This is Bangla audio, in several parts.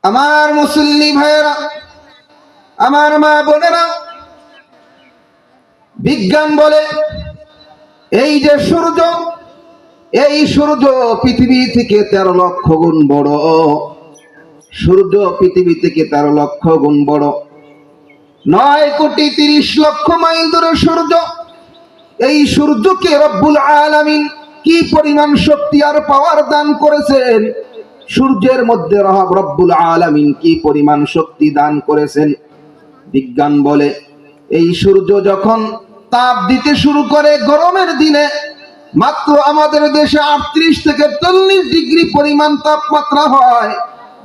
আমার মুসল্লি ভাইয়েরা, আমার মা বোনেরা, বিজ্ঞান বলে এই যে সূর্য, এই সূর্য পৃথিবী থেকে 13 লক্ষ গুণ বড়। সূর্য পৃথিবী থেকে 13 লক্ষ গুণ বড়। 9,30,00,000 মাইল দূরে সূর্য। এই সূর্যকে রব্বুল আলামিন কি পরিমাণ শক্তি আর পাওয়ার দান করেছেন, সূর্যের মধ্যে রব্বুল আলামিন কি পরিমাণ শক্তি দান করেছেন। বিজ্ঞান বলে এই সূর্য যখন তাপ দিতে শুরু করে গরমের দিনে, মাত্র আমাদের দেশে 38 থেকে 40 ডিগ্রি পরিমাণ তাপমাত্রা হয়,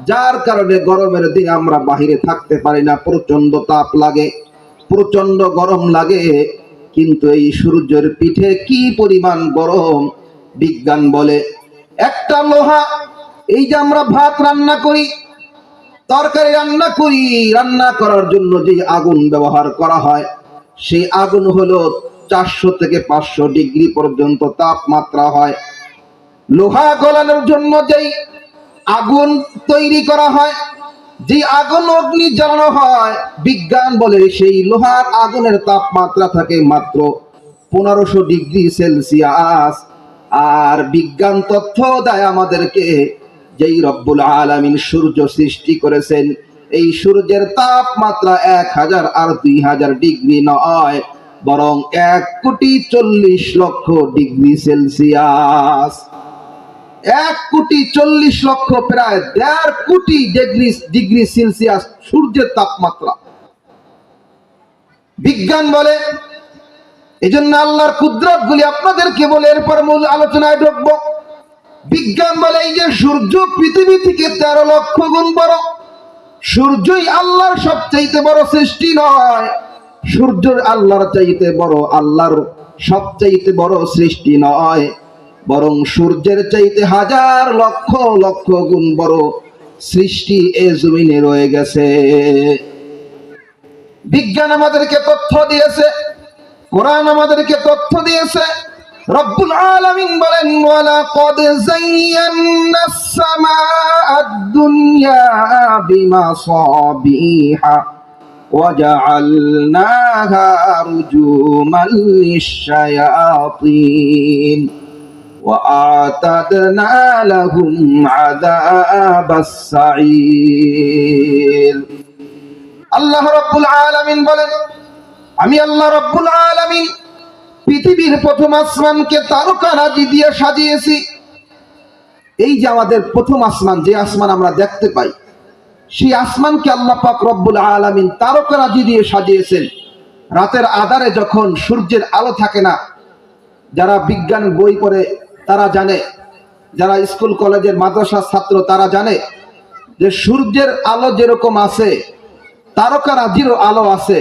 যার কারণে গরমের দিনে আমরা বাহিরে থাকতে পারি না, প্রচন্ড তাপ লাগে, প্রচন্ড গরম লাগে। কিন্তু এই সূর্যের পিঠে কি পরিমাণ গরম। বিজ্ঞান বলে একটা লোহা, এই যে আমরা ভাত রান্না করি, তরকারি রান্না করি, রান্না করার জন্য যে আগুন ব্যবহার করা হয়, সেই আগুন হলো 400 থেকে 500 ডিগ্রি পর্যন্ত তাপমাত্রা হয়। লোহা গলানোর জন্য যেই আগুন তৈরি করা হয়, যে আগুন অগ্নি জ্বালানো হয়, বিজ্ঞান বলে সেই লোহার আগুনের তাপমাত্রা থাকে মাত্র 1500 ডিগ্রি সেলসিয়াস। আর বিজ্ঞান তথ্য দেয় আমাদেরকে, যেই রব্বুল আলামিন সূর্য সৃষ্টি করেছেন, এই সূর্যের তাপমাত্রা 1000 আর 2000 ডিগ্রি নয়, বরং 1,40,00,000 ডিগ্রি সেলসিয়াস। 1,40,00,000, প্রায় 1.5 কোটি ডিগ্রি সেলসিয়াস সূর্যের তাপমাত্রা। বিজ্ঞান বলে, এই জন্য আল্লাহর কুদরত গুলি আপনাদেরকে বলে এরপর মূল আলোচনায় ঢুকবো। বিজ্ঞান বলে এই যে সূর্য পৃথিবী থেকে 13 লক্ষ গুণ বড়। সূর্যই আল্লাহর সবচাইতে বড় সৃষ্টি নয়, সূর্য আল্লাহর চাইতে বড়, আল্লাহর সবচাইতে বড় সৃষ্টি নয়, বরং সূর্যের চাইতে 1000 লক্ষ লক্ষ গুণ বড় সৃষ্টি এ জমিনে রয়ে গেছে। বিজ্ঞান আমাদেরকে তথ্য দিয়েছে, কোরআন আমাদেরকে তথ্য দিয়েছে। রব্বুল আলামিন বলেন, ওয়ালাকাদ যায়্যানাস সামাআদ দুনিয়া বিমাসাবিহা ওয়াজআলনাহা রুজুমান লিশ-শায়াতিন ওয়াআতাদনা লাহুম আযাবাস সাঈর। আল্লাহ রব্বুল আলামিন বলেন, আমি আল্লাহ রব্বুল আলামিন পৃথিবীর প্রথম আসমানকে তারকারাজি দিয়ে সাজিয়েছি। এই যে আমাদের প্রথম আসমান, যে আসমান আমরা দেখতে পাই, সেই আসমানকে আল্লাহ পাক রব্বুল আলামিন তারকারাজি দিয়ে সাজিয়েছেন। রাতের আধারে যখন সূর্যের আলো থাকে না, যারা বিজ্ঞান বই পড়ে তারা জানে, যারা স্কুল কলেজের মাদ্রাসার ছাত্র তারা জানে যে সূর্যের আলো যেরকম আছে, তারকারাজিরও আলো আছে,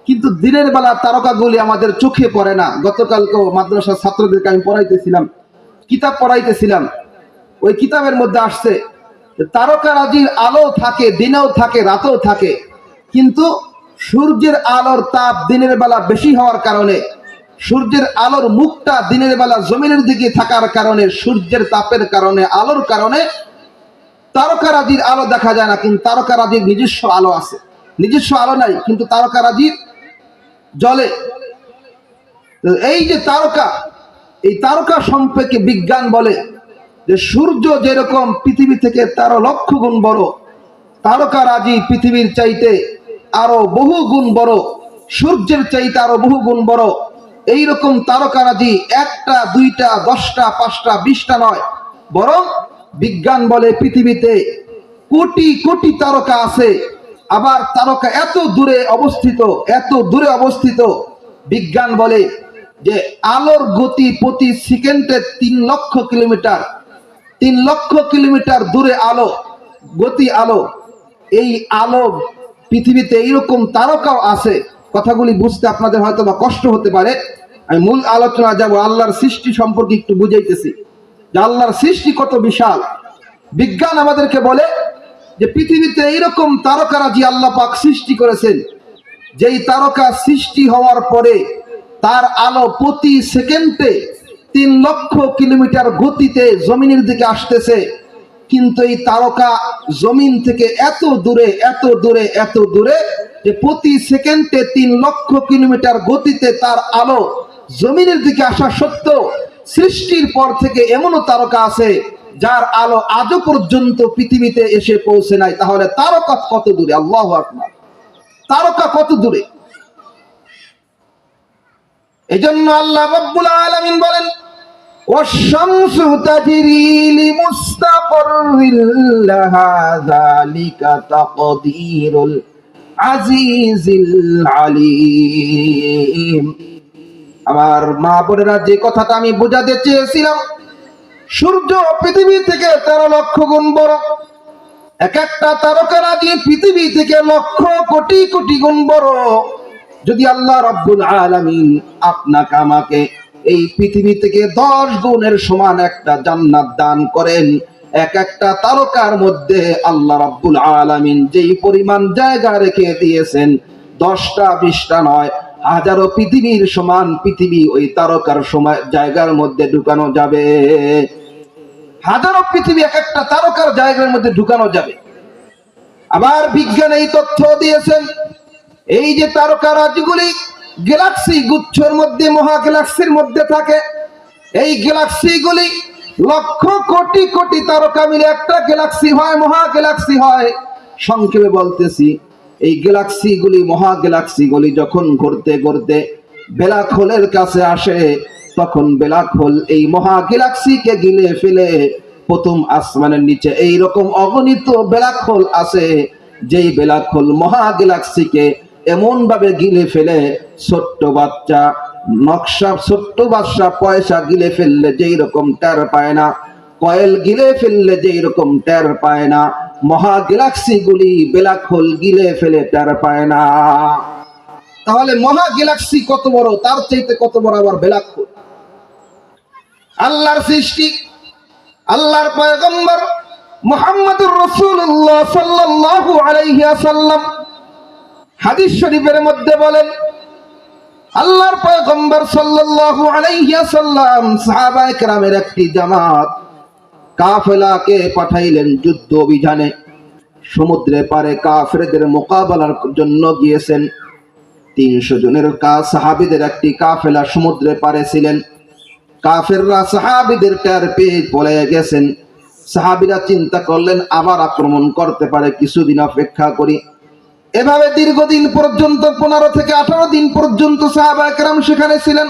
কিন্তু দিনের বেলা তারকাগুলি আমাদের চোখে পড়ে না। গতকালকে মাদ্রাসার ছাত্রদেরকে আমি পড়াইতেছিলাম, কিতাব পড়াইতেছিলাম, ওই কিতাবের মধ্যে আসছে তারকারাজির আলো থাকে, দিনেও থাকে, রাতেও থাকে, কিন্তু সূর্যের আলোর তাপ দিনের বেলা বেশি হওয়ার কারণে, সূর্যের আলোর মুখটা দিনের বেলা জমিনের দিকে থাকার কারণে, সূর্যের তাপের কারণে, আলোর কারণে তারকারাজির আলো দেখা যায় না। কিন্তু তারকারাজির নিজস্ব আলো আছে, নিজস্ব আলো নাই, কিন্তু তারকারাজির জ্বলে। এই যে তারকা, এই তারকা সম্পর্কে বিজ্ঞান বলে যে সূর্য যেরকম পৃথিবী থেকে 13 লক্ষ গুণ বড়, তারকারাজি পৃথিবীর চাইতে আরো বহু গুণ বড়, সূর্যের চাইতে আরো বহু গুণ বড়। এইরকম তারকারাজি 1টা 2টা 10টা 5টা 20টা নয়, বরং বিজ্ঞান বলে পৃথিবীতে কোটি কোটি তারকা আছে। আবার তারকা এত দূরে অবস্থিত, এত দূরে অবস্থিত, বিজ্ঞান বলে যে আলোর গতি প্রতি সেকেন্ডে 3 লক্ষ কিলোমিটার, 3 লক্ষ কিলোমিটার দূরে আলো, গতি আলো। এই আলো পৃথিবীতে এইরকম তারকাও আছে। কথাগুলি বুঝতে আপনাদের হয়তো বা কষ্ট হতে পারে, আমি মূল আলোচনা যাব। আল্লাহর সৃষ্টি সম্পর্কে একটু বুঝাইতেছি যে আল্লাহর সৃষ্টি কত বিশাল। বিজ্ঞান আমাদেরকে বলে যে পৃথিবীতে এইরকম তারকারাজি আল্লাহ পাক সৃষ্টি করেছেন, যেই তারকা সৃষ্টি হওয়ার পরে তার আলো প্রতি সেকেন্ডে 3 লক্ষ কিলোমিটার গতিতে জমিনের দিকে আসতেছে। কিন্তু এই তারকা জমিন থেকে এত দূরে এত দূরে এত দূরে যে প্রতি সেকেন্ডে 3 লক্ষ কিলোমিটার গতিতে তার আলো জমিনের দিকে আসা সত্ত্বেও সৃষ্টির পর থেকে এমনও তারকা আছে যার আলো আজও পর্যন্ত পৃথিবীতে এসে পৌঁছে নাই। তাহলে তারকা কত দূরে! আল্লাহু আকবার! তারকা কত দূরে! এজন্য আল্লাহ রাব্বুল আলামিন বলেন, ওয়াশ-শামসু তাজরি লিমুস্তাকাররিন লাহা যালিকা তাকদীরুল আজিজিল আলীম। আমার মা বোনেরা, যে কথাটা আমি বোঝাতে চেয়েছিলাম, সূর্য পৃথিবী থেকে 13 লক্ষ গুণ বড়। এক একটা তারকারাজি পৃথিবী থেকে লক্ষ কোটি কোটি গুণ বড়। যদি আল্লাহ রাব্বুল আলামিন আপনাকে আমাকে এই পৃথিবী থেকে 10 গুণের সমান একটা জান্নাত দান করেন, এক একটা তারকার মধ্যে আল্লাহ রাব্বুল আলামিন যেই পরিমাণ জায়গা রেখে দিয়েছেন, 10টা 20টা নয়, হাজারো পৃথিবীর সমান পৃথিবী ওই তারকার সময় জায়গার মধ্যে ঢুকানো যাবে। হাজারো পৃথিবী এক একটা তারকার জায়গার মধ্যে ঢুকানো যাবে। আবার বিজ্ঞান এই তথ্য দিয়েছেন, এই যে তারকা রাজিগুলি গ্যালাক্সি গুচ্ছর মধ্যে, মহা গ্যালাক্সির মধ্যে থাকে। এই গ্যালাক্সিগুলি লক্ষ কোটি কোটি তারকা মিলে একটা গ্যালাক্সি হয়, মহা গ্যালাক্সি হয়। সংক্ষেপে বলতেছি, এই গ্যালাক্সিগুলি, মহা গ্যালাক্সিগুলি যখন ঘুরতে ঘুরতে ব্ল্যাক হোলের কাছে আসে, তখন ব্ল্যাক হোল এই মহা গ্যালাক্সিকে গিলে ফেলে প্রথম আসমানের নিচে এইরকম অগণিত ব্ল্যাক হোল আছে, যেই ব্ল্যাক হোল মহা গ্যালাক্সিকে এমন ভাবে গিলে ফেলে, ছোট্ট বাচ্চা নকশা, ছোট্ট বাচ্চা পয়সা গিলে ফেললে যেই রকম টের পায় না, কয়েল গিলে ফেললে যেই রকম টের পায় না, মহা গ্যালাক্সি গুলি ব্ল্যাক হোল গিলে ফেলে টের পায় না। তাহলে মহা গ্যালাক্সি কত বড়, তার চাইতে কত বড় আবার ব্ল্যাক হোল। আল্লাহর সৃষ্টি, আল্লাহর পয়গম্বর মুহাম্মদুর রাসূলুল্লাহ সাল্লাল্লাহু আলাইহি ওয়াসাল্লাম হাদিস শরীফের মধ্যে বলেন, আল্লাহর পয়গম্বর সাল্লাল্লাহু আলাইহি ওয়াসাল্লাম সাহাবায়ে কেরামের একটি জামাত কাফেলাকে পাঠাইলেন যুদ্ধ অভিযানে। সমুদ্রে পারে কাফেরদের মোকাবেলার জন্য গিয়েছেন। 300 জনের সাহাবীদের একটি কাফেলা সমুদ্রে পারে ছিলেন। কাফেররা সাহাবীদের টের পেয়ে পলায়ে গেছেন। সাহাবীরা চিন্তা করলেন আবার আক্রমণ করতে পারে, কিছুদিন অপেক্ষা করি। এভাবে দীর্ঘদিন পর্যন্ত 15 থেকে 18 দিন পর্যন্ত সাহাবায়ে কেরাম সেখানে ছিলেন।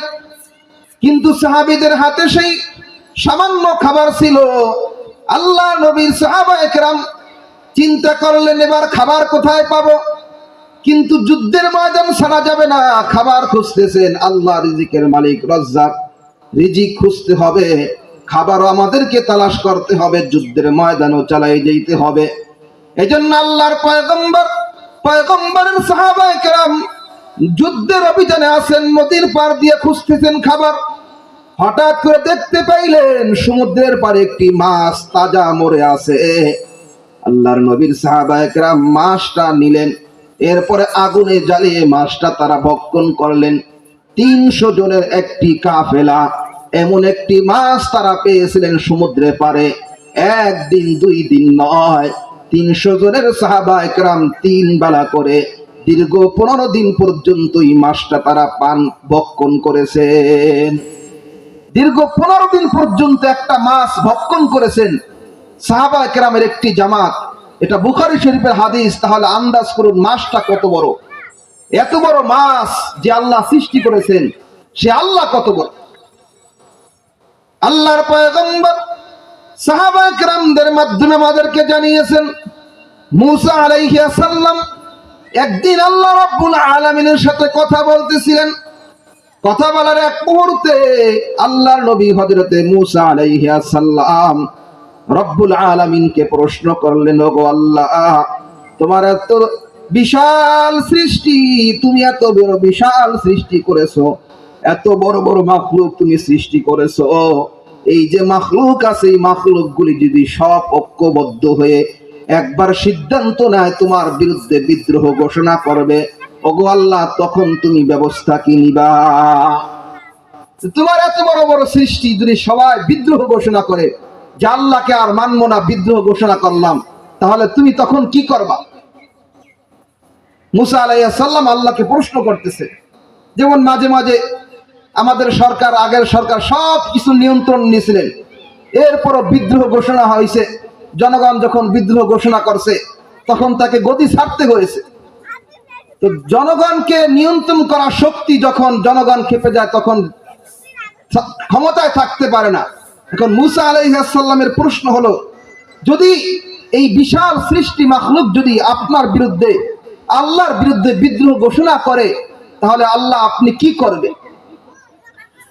কিন্তু সাহাবীদের হাতে সেই সামান্য খাবার ছিল। আল্লাহ নবীর সাহাবায়ে কেরাম চিন্তা করলেন এবার খাবার কোথায় পাবো, কিন্তু যুদ্ধের ময়দান ছাড়া যাবে না। খাবার খুঁজতেছেন, আল্লাহ রিজিকের মালিক রাজ্জাক, রিজিক খুঁজতে হবে, খাবারও আমাদেরকে তালাশ করতে হবে, যুদ্ধের ময়দানও চালাই যেতে হবে। এজন্য আল্লাহর পয়গম্বরের সাহাবায়ে কেরাম যুদ্ধের অভিযানে আছেন, নদীর পার দিয়ে খুঁজতেছেন খাবার। হঠাৎ করে দেখতে পাইলেন সমুদ্রের পারে একটি মাছ তাজা মরে আছে। আল্লাহর নবীর সাহাবায়ে কেরাম মাছটা নিলেন, এরপরে আগুনে জ্বালিয়ে মাছটা তারা ভক্ষণ করলেন। 300 জনের একটি কাফেলা এমন একটি মাছ তারা পেয়েছিলেন সমুদ্রে পারে। 1 দিন 2 দিন নয়, 300 জনের সাহাবায়ে কেরাম 3 বেলা করে দীর্ঘ 15 দিন পর্যন্ত এই মাছটা তারা ভক্ষণ করেছেন। দীর্ঘ 15 দিন পর্যন্ত একটা মাছ ভক্ষণ করেছেন সাহাবায়ে কেরামের একটি জামাত। এটা বুখারী শরীফের হাদিস। তাহলে আন্দাজ করুন মাছটা কত বড়। এত বড় মাছ যে আল্লাহ সৃষ্টি করেছেন, সে আল্লাহ কত বড়। আল্লাহর পয়গম্বর সাহাবায়ে কেরামদের মাধ্যমে আমাদেরকে জানিয়েছেন, মুসা আলাইহিস সালাম একদিন আল্লাহ রাব্বুল আলামিনের সাথে কথা বলতেছিলেন। কথা বলার এক মুহূর্তে আল্লাহর নবী হযরতে মুসা আলাইহিস সালাম রব্বুল আলামিনকে প্রশ্ন করলেন, ওগো আল্লাহ, তোমার এত বিশাল সৃষ্টি, তুমি এত বড় বিশাল সৃষ্টি করেছো, এত বড় বড় মাখলুক তুমি সৃষ্টি করেছো। এই যে মাখলুক আছে, এই মাখলুকগুলি যদি সব ঐক্যবদ্ধ হয়ে একবার সিদ্ধান্ত নেয় তোমার বিরুদ্ধে বিদ্রোহ ঘোষণা করবে, ওগো আল্লাহ, তখন তুমি ব্যবস্থা কি নিবা? তোমার এত বড় বড় সৃষ্টি যদি সবাই বিদ্রোহ ঘোষণা করে, যে আল্লাহকে আর মানবো না, বিদ্রোহ ঘোষণা করলাম, তাহলে তুমি তখন কি করবা? মুসা আলাইহিস সালাম আল্লাহকে প্রশ্ন করতেছে। যেমন মাঝে মাঝে আমাদের সরকার, আগের সরকার সব কিছু নিয়ন্ত্রণ নিয়েছিলেন, এরপরও বিদ্রোহ ঘোষণা হয়েছে। জনগণ যখন বিদ্রোহ ঘোষণা করছে তখন তাকে গদি ছাড়তে হয়েছে। তো জনগণকে নিয়ন্ত্রণ করার শক্তি যখন জনগণ খেপে যায় তখন ক্ষমতায় থাকতে পারে না। এখন মুসা আলাইহিস সালামের প্রশ্ন হলো, যদি এই বিশাল সৃষ্টি মাখলুক যদি আপনার বিরুদ্ধে, আল্লাহর বিরুদ্ধে বিদ্রোহ ঘোষণা করে, তাহলে আল্লাহ আপনি কি করবে?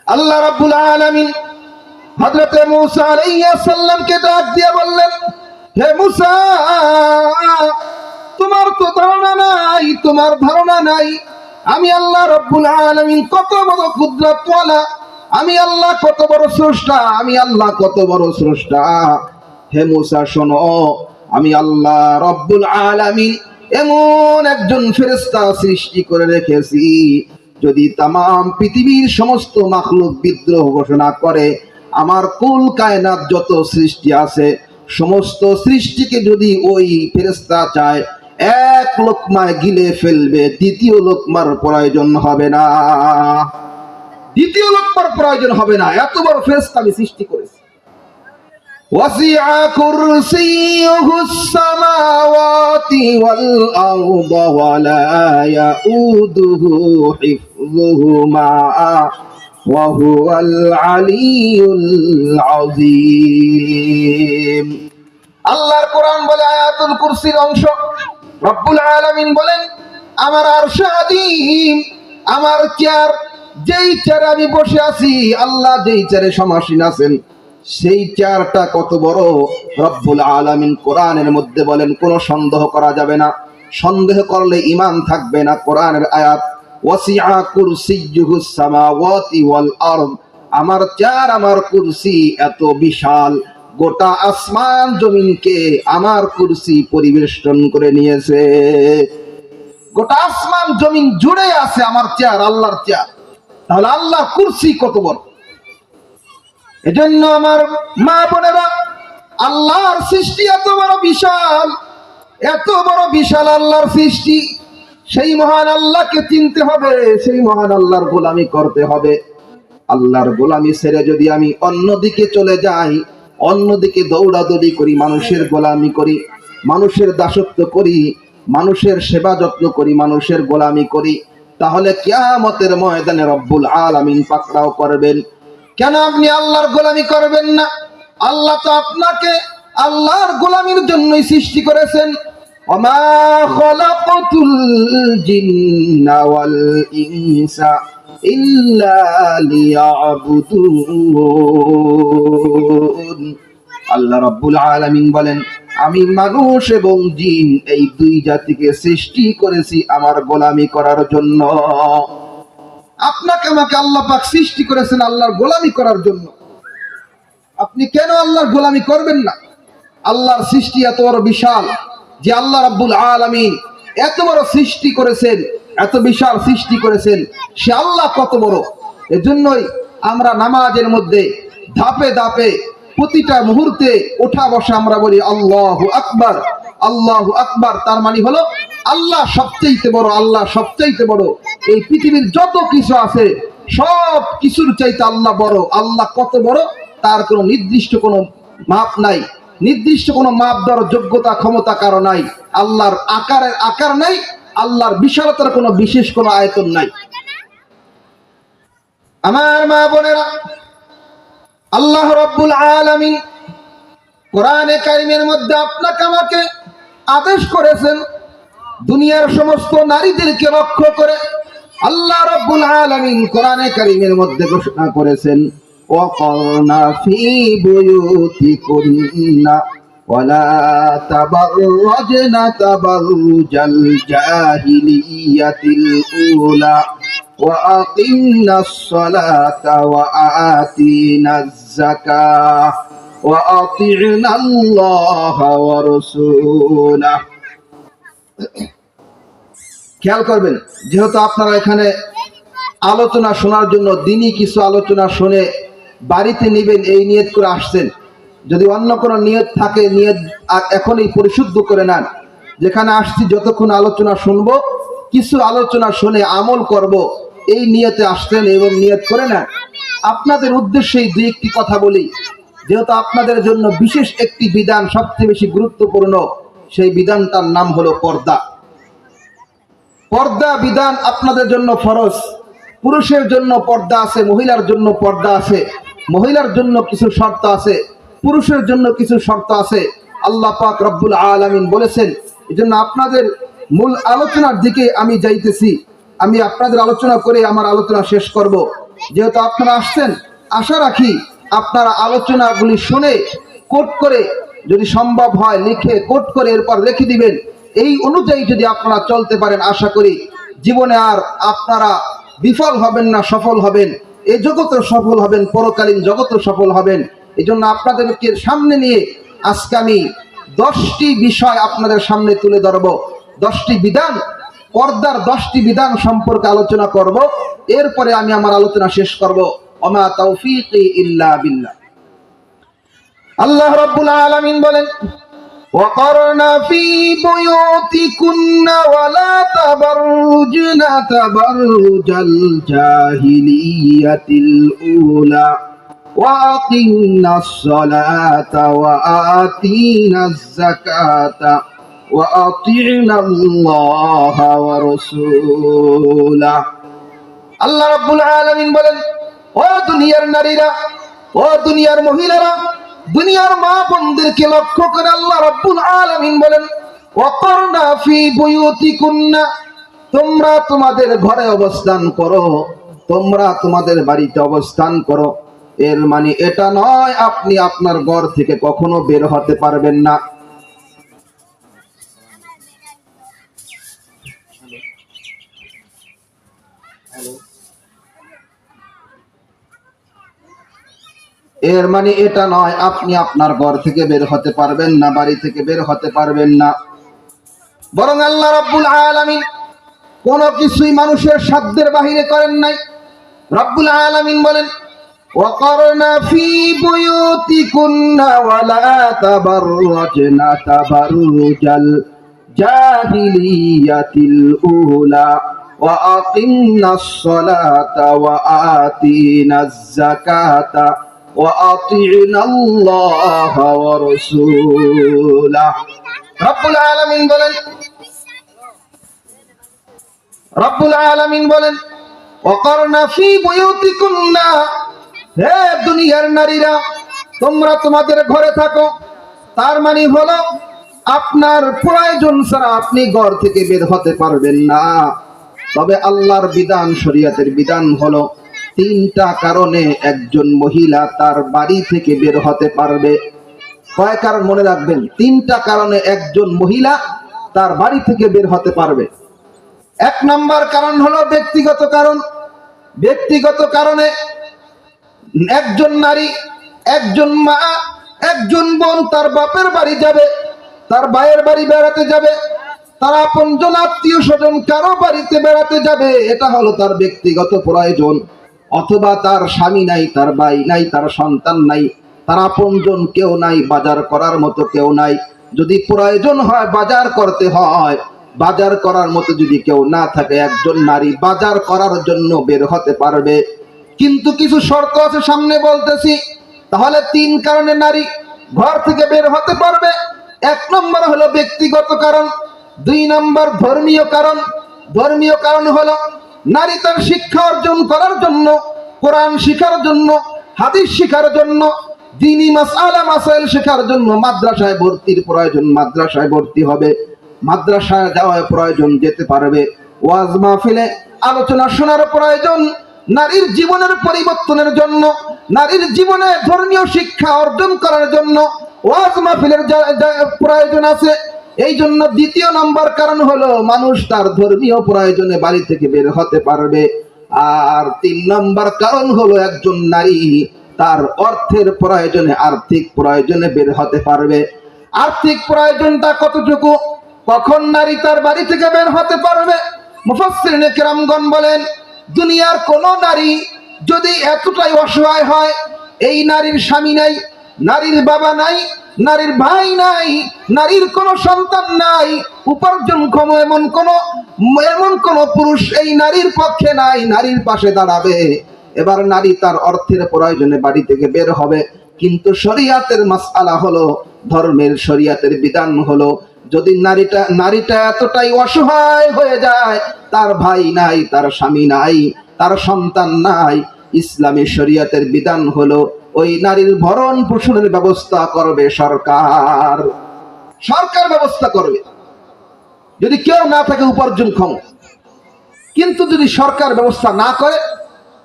আল্লাহ রাব্বুল আলামিন হযরত মুসা আলাইহিস সালামকে ডাক দিয়ে বললেন, হে মুসা, তোমার তো ধারণা নাই, তোমার ধারণা নাই আমি আল্লাহ রাব্বুল আলামিন কত বড় কুদরতওয়ালা, আমি আল্লাহ কত বড় স্রষ্টা, আমি আল্লাহ কত বড় স্রষ্টা। হে মুসা শোনো, আমি আল্লাহ রাব্বুল আলামিন এমন একজন ফেরেশতা সৃষ্টি করে রেখেছি, যদি তাম পৃথিবীর সমস্ত মাখলুক বিদ্রোহ ঘোষণা করে, আমার কুল কায়নাত যত সৃষ্টি আছে সমস্ত সৃষ্টিকে যদি ওই ফেরেশতা চায় এক লোকমায় গিলে ফেলবে, দ্বিতীয় লোকমার প্রয়োজন হবে না, দ্বিতীয় লোকমার প্রয়োজন হবে না। এত বড় ফেরেশতা আমি সৃষ্টি করেছি। وسع كرسيه السماوات والأرض ولا يؤوده حفظهما وهو العلي العظيم। আল্লাহর কোরআন বলে আয়াতুল কুরসির অংশ, রব্বুল আলামিন বলেন আমার আরশ আযীম, আমার চেয়ার, যেই চেয়ারে আমি বসে আছি, আল্লাহ যেই চেয়ারে সমাসীন আছেন, সেই চেয়ারটা কত বড় রব্বুল আলামিন কোরআনের মধ্যে বলেন, কোনো সন্দেহ করা যাবে না, সন্দেহ করলে ঈমান থাকবে না। কোরআনের আয়াত, ওয়াসিআ কুরসিয়্যুহুস সামাওয়াতি ওয়াল আরদ, আমার চেয়ার, আমার কুরসি এত বিশাল, গোটা আসমান জমিনকে আমার কুরসি পরিবেষ্টন করে নিয়েছে। গোটা আসমান জমিন জুড়ে আছে আমার চেয়ার, আল্লাহর চেয়ার। তাহলে আল্লাহর কুরসি কত বড়! এজন্য আমার মা বোনেরা, আল্লাহর সৃষ্টি এত বড় বিশাল, এত বড় বিশাল আল্লাহর সৃষ্টি, সেই মহান আল্লাহকে চিনতে হবে, সেই মহান আল্লাহর গোলামি করতে হবে। আল্লাহর গোলামি ছেড়ে যদি আমি অন্যদিকে চলে যাই, অন্যদিকে দৌড়াদৌড়ি করি, মানুষের গোলামি করি, মানুষের দাসত্ব করি, মানুষের সেবা যত্ন করি, মানুষের গোলামি করি, তাহলে কিয়ামতের ময়দানে রব্বুল আলামিন পাকড়াও করবেন। কেন আপনি আল্লাহর গোলামি করবেন না? আল্লাহ তো আপনাকে আল্লাহর গোলামির জন্যই সৃষ্টি করেছেন। ওমা খলাকাতুল জিন্না ওয়াল ইনসা ইল্লা লিয়াবুদুন। আল্লাহ রাব্বুল আলামিন বলেন, আমি মানুষ এবং জিন এই দুই জাতিকে সৃষ্টি করেছি আমার গোলামি করার জন্য। আপনাকে আমাকে আল্লাহ পাক সৃষ্টি করেছেন আল্লাহর গোলামি করার জন্য। আপনি কেন আল্লাহর গোলামি করবেন না? আল্লাহর সৃষ্টি এত বড় বিশাল যে আল্লাহ রাব্বুল আলামিন এত বড় সৃষ্টি করেছেন, এত বিশাল সৃষ্টি করেছেন, সে আল্লাহ কত বড়। এজন্যই আমরা নামাজের মধ্যে ধাপে ধাপে প্রতিটা মুহূর্তে ওঠা বসা আমরা বলি আল্লাহু আকবার, আল্লাহু আকবার। তার মানে হলো আল্লাহ সবচেয়ে বড়, আল্লাহ সবচেয়ে বড়। এই পৃথিবীর যত কিছু আছে সব কিছুর চাইতে আল্লাহ বড়। আল্লাহ কত বড় তার কোনো নির্দিষ্ট কোনো মাপ নাই, নির্দিষ্ট কোনো মাপ দেওয়ার যোগ্যতা ক্ষমতা কারো নাই। আল্লাহর আকারের আকার নাই, আল্লাহর বিশালতার কোনো বিশেষ কোনো আয়তন নাই। আমার মা বোনেরা, আল্লাহ রাব্বুল আলামিন কোরআনে কারিমের মধ্যে আপনাকে আমাকে আদেশ করেছেন দুনিয়ার সমস্ত নারীদেরকে লক্ষ্য করে। আল্লাহ রাব্বুল আলামিন কোরআনে কারিমের মধ্যে ঘোষণা করেছেন, ওয়াকারনা ফি বুয়ুতিকুন্না ওয়ালা তাবাররাজনা তাবাররুজাল জাহিলিয়াতিল উলা ওয়াকিমনাস সালাতা ওয়াআতিনাজ যাকাহ ওয়াআতি'নাল্লাহা ওয়া রাসূলাহু। খেয়াল করবেন, যেহেতু আপনারা এখানে আলোচনা শোনার জন্য, দিনই কিছু আলোচনা শুনে বাড়িতে নেবেন এই নিয়ত করে আসছেন, যদি অন্য কোনো নিয়ত থাকে, নিয়ত এখনই পরিশুদ্ধ করে নেন। যেখানে আসছি যতক্ষণ আলোচনা শুনবো, কিছু আলোচনা শুনে আমল করব, এই নিয়তে আসছেন এবং নিয়ত করে নেন। আপনাদের উদ্দেশ্যেই দুই একটি কথা বলি, যেহেতু আপনাদের জন্য বিশেষ একটি বিধান সবচেয়ে বেশি গুরুত্বপূর্ণ। সেই বিধানটার নাম হলো পর্দা। পর্দা বিধান আপনাদের জন্য ফরজ। পুরুষের জন্য পর্দা আছে, মহিলার জন্য পর্দা আছে। মহিলার জন্য কিছু শর্ত আছে, পুরুষের জন্য কিছু শর্ত আছে। আল্লাহ পাক রব্বুল আলামিন বলেছেন। এজন্য আপনাদের মূল আলোচনার দিকে আমি যাইতেছি। আমি আপনাদের আলোচনা করে আমার আলোচনা শেষ করব। যেহেতু আপনারা আসছেন, আশা রাখি আপনারা আলোচনাগুলি শুনে কোট করে, যদি সম্ভব হয় লিখে কোট করে এরপর রেখে দিবেন। এই অনুযায়ী যদি আপনারা চলতে পারেন, আশা করি জীবনে আর আপনারা বিফল হবেন না, সফল হবেন। এই জগতে সফল হবেন, পরকালীন জগতে সফল হবেন। এই জন্য আপনাদেরকে সামনে নিয়ে আজকে আমি 10টি বিষয় আপনাদের সামনে তুলে ধরব। 10টি বিধান, পর্দার 10টি বিধান সম্পর্কে আলোচনা করব। এরপরে আমি আমার আলোচনা শেষ করব। ওমা তাওফীকি ইল্লা বিল্লাহ। আল্লাহ রাব্বুল আলামিন বলেন, وقرن في بيوتكن ولا تبرجن تبرج الجاهلية الأولى وأقمنا الصلاة وآتينا الزكاة وأطعنا الله ورسوله। আল্লাহ রাব্বুল আলামিন বলেন, ও দুনিয়ার নারীরা, ও দুনিয়ার মহিলারা, দুনিয়ার মা বোনদেরকে লক্ষ্য করে আল্লাহ রাব্বুল আলামিন বলেন, ওয়াকরনা ফি বুয়ুতিকুন্না, তোমরা তোমাদের ঘরে অবস্থান করো, তোমরা তোমাদের বাড়িতে অবস্থান করো। এর মানে এটা নয় আপনি আপনার ঘর থেকে কখনো বের হতে পারবেন না। এর মানে এটা নয় আপনি আপনার ঘর থেকে বের হতে পারবেন না, বাড়ি থেকে বের হতে পারবেন না। বরং আল্লাহ রাব্বুল আলামিন কোনো কিছুই মানুষের সাধ্যের বাহিরে করেন নাই। রাব্বুল আলামিন বলেন, ওয়াকরনা ফি বুয়ুতিকুন্না ওয়ালা তাবাররাজনা তাবাররুজাল জাহিলিয়াতিল উলা ওয়া আকিমনাস সালাতা ওয়া আতিনাজ যাকাতা وأطيعنا الله ورسوله। রব্বুল আলামিন বলেন, রব্বুল আলামিন বলেন, ওয়াকরনা ফি বুয়ুতিকুন্না, হে দুনিয়ার নারীরা, তোমরা তোমাদের ঘরে থাকো। তার মানে হলো আপনার প্রয়োজন ছাড়া আপনি ঘর থেকে বের হতে পারবেন না। তবে আল্লাহর বিধান, শরীয়তের বিধান হলো 3টা কারণে একজন মহিলা তার বাড়ি থেকে বের হতে পারবে। কয় কারণ মনে রাখবেন? 3টা কারণে একজন মহিলা তার বাড়ি থেকে বের হতে পারবে। 1 নম্বর কারণ হলো ব্যক্তিগত কারণ। ব্যক্তিগত কারণে একজন নারী, একজন মা, একজন বোন তার বাপের বাড়ি যাবে, তার ভাইয়ের বাড়ি বেড়াতে যাবে, তার আপনজন আত্মীয় স্বজন কারো বাড়িতে বেড়াতে যাবে। এটা হলো তার ব্যক্তিগত প্রয়োজন। অথবা তার স্বামী নাই, তার ভাই নাই, তার সন্তান নাই, তার আপনজন কেউ নাই, বাজার করার মতো কেউ নাই। যদি প্রয়োজন হয়, বাজার করতে হয়, বাজার করার মতো যদি কেউ না থাকে, একজন নারী বাজার করার জন্য বের হতে পারবে। কিন্তু কিছু শর্ত আছে, সামনে বলতেছি। তাহলে 3 কারণে নারী ঘর থেকে বের হতে পারবে। 1 নম্বর হলো ব্যক্তিগত কারণ। 2 নম্বর ধর্মীয় কারণ। ধর্মীয় কারণ হলো নারী তার শিক্ষা অর্জন করার জন্য, কোরআন শিখার জন্য, হাদিস শিখার জন্য, দ্বীনি মাসআলা মাসাইল শেখার জন্য মাদ্রাসায় ভর্তির প্রয়োজন, মাদ্রাসায় ভর্তি হবে। মাদ্রাসায় যাওয়ার প্রয়োজন, যেতে পারবে। ওয়াজ মাহফিলে আলোচনা শোনার প্রয়োজন, নারীর জীবনের পরিবর্তনের জন্য, নারীর জীবনে ধর্মীয় শিক্ষা অর্জন করার জন্য ওয়াজ মাহফিলের প্রয়োজন আছে। এই জন্য 2 নম্বর কারণ হলো মানুষ তার ধর্মীয় প্রয়োজনে বাড়ি থেকে বের হতে পারবে। আর 3 নম্বর কারণ হলো একজন নারী তার অর্থের প্রয়োজনে, আর্থিক প্রয়োজনে বের হতে পারবে। আর্থিক প্রয়োজনটা কতটুকু, কখন নারী তার বাড়ি থেকে বের হতে পারবে? মুফাসসিরিনে কেরামগণ বলেন, দুনিয়ার কোন নারী যদি এতটাই অসহায় হয়, এই নারীর স্বামী নাই, নারীর বাবা নাই, নারীর ভাই নাই, নারীর কোনো সন্তান নাই, উপার্জনক্ষম এমন কোন পুরুষ এই নারীর পক্ষে নাই, নারীর পাশে দাঁড়াবে। এবার নারী তার অর্থের প্রয়োজনে বাড়ি থেকে বের হবে, কিন্তু শরিয়াতের মাসআলা হলো, ধর্মের শরিয়াতের বিধান হলো, যদি নারীটা এতটাই অসহায় হয়ে যায়, তার ভাই নাই, তার স্বামী নাই, তার সন্তান নাই, ইসলামী শরিয়াতের বিধান হলো ওই নারীর ভরণ পোষণের ব্যবস্থা করবে সরকার। সরকার ব্যবস্থা করবে, যদি কেউ না থাকে উপার্জনক্ষম। কিন্তু যদি সরকার ব্যবস্থা না করে,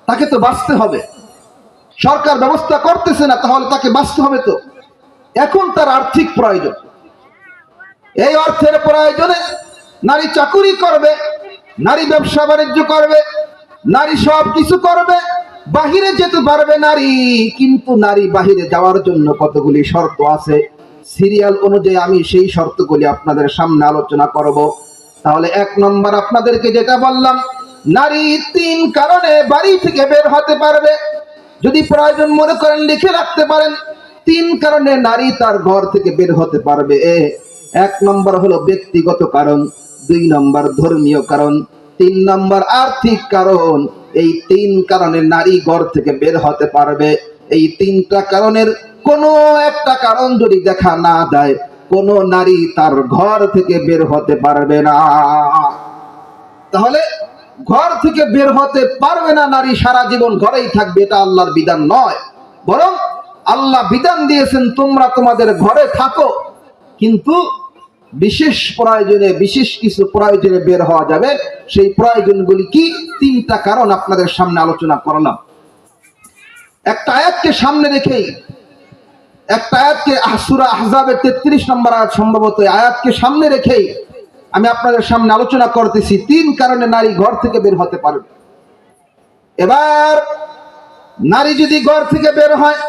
তাকে তো বাঁচতে হবে। সরকার ব্যবস্থা করতেছে না, তাহলে তাকে বাঁচতে হবে। তো এখন তার আর্থিক প্রয়োজন, এই অর্থের প্রয়োজনে নারী চাকুরি করবে, নারী ব্যবসা বাণিজ্য করবে, নারী সব কিছু করবে, বাহিরে যেতে পারবে নারী। কিন্তু নারী বাহিরে যাওয়ার জন্য কতগুলি শর্ত আছে, সিরিয়াল অনুযায়ী আমি সেই শর্তগুলি আপনাদের সামনে আলোচনা করব। তাহলে 1 নম্বর আপনাদেরকে যেটা বললাম, নারী 3 কারণে বাড়ি থেকে বের হতে পারবে। যদি প্রয়োজন মনে করেন লিখে রাখতে পারেন, 3 কারণে নারী তার ঘর থেকে বের হতে পারবে। 1 নম্বর হলো ব্যক্তিগত কারণ, 2 নম্বর ধর্মীয় কারণ, 3 নম্বর আর্থিক কারণ। এই 3 কারণে নারী ঘর থেকে বের হতে পারবে। এই 3টা কারণের কোনো একটা কারণ যদি দেখা না দেয়, কোনো নারী তার ঘর থেকে বের হতে পারবে না। তাহলে ঘর থেকে বের হতে পারবে না নারী, সারা জীবন ঘরেই থাকবে, এটা আল্লাহর বিধান নয়। বরং আল্লাহ বিধান দিয়েছেন তোমরা তোমাদের ঘরে থাকো, কিন্তু বিশেষ প্রয়োজনে, বিশেষ কিছু প্রয়োজনে বের হওয়া যাবে। সেই প্রয়োজনগুলি কি? 3টা কারণ আপনাদের সামনে আলোচনা করলাম। একটা আয়াতকে সামনে রেখেই, একটা আয়াতকে সূরা আহজাবের 33 নম্বর আয়াত, সম্ভবত আয়াতকে সামনে রেখেই আমি আপনাদের সামনে আলোচনা করতেছি 3 কারণে নারী ঘর থেকে বের হতে পারবে। এবার নারী যদি ঘর থেকে বের হয়,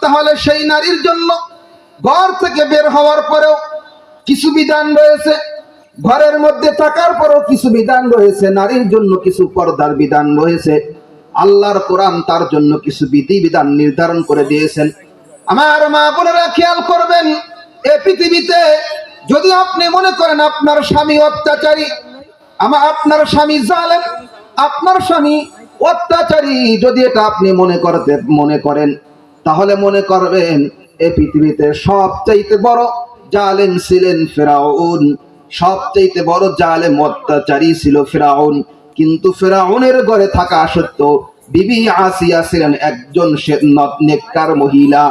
তাহলে সেই নারীর জন্য ঘর থেকে বের হওয়ার পরেও কিছু বিধান রয়েছে, ঘরের মধ্যে থাকার পরেও কিছু বিধান রয়েছে, নারীর জন্য কিছু পর্দার বিধান রয়েছে। আল্লাহর কোরআন তার জন্য কিছু বিধিবিধান নির্ধারণ করে দিয়েছেন। আমার মা বোনেরা খেয়াল করবেন, এই পৃথিবীতে যদি আপনি মনে করেন আপনার স্বামী অত্যাচারী, আপনার স্বামী জালেম, আপনার স্বামী অত্যাচারী, যদি এটা আপনি মনে করেন, তাহলে মনে করবেন এই পৃথিবীতে সবচাইতে বড় জালেম ছিলেন ফেরাউন। সবচাইতে বড় জালেম অত্যাচারী ছিল ফেরাউন। কিন্তু ফেরাউনের ঘরে থাকা সত্ত্বেও বিবি আসিয়া ছিলেন একজন নেককার মহিলা,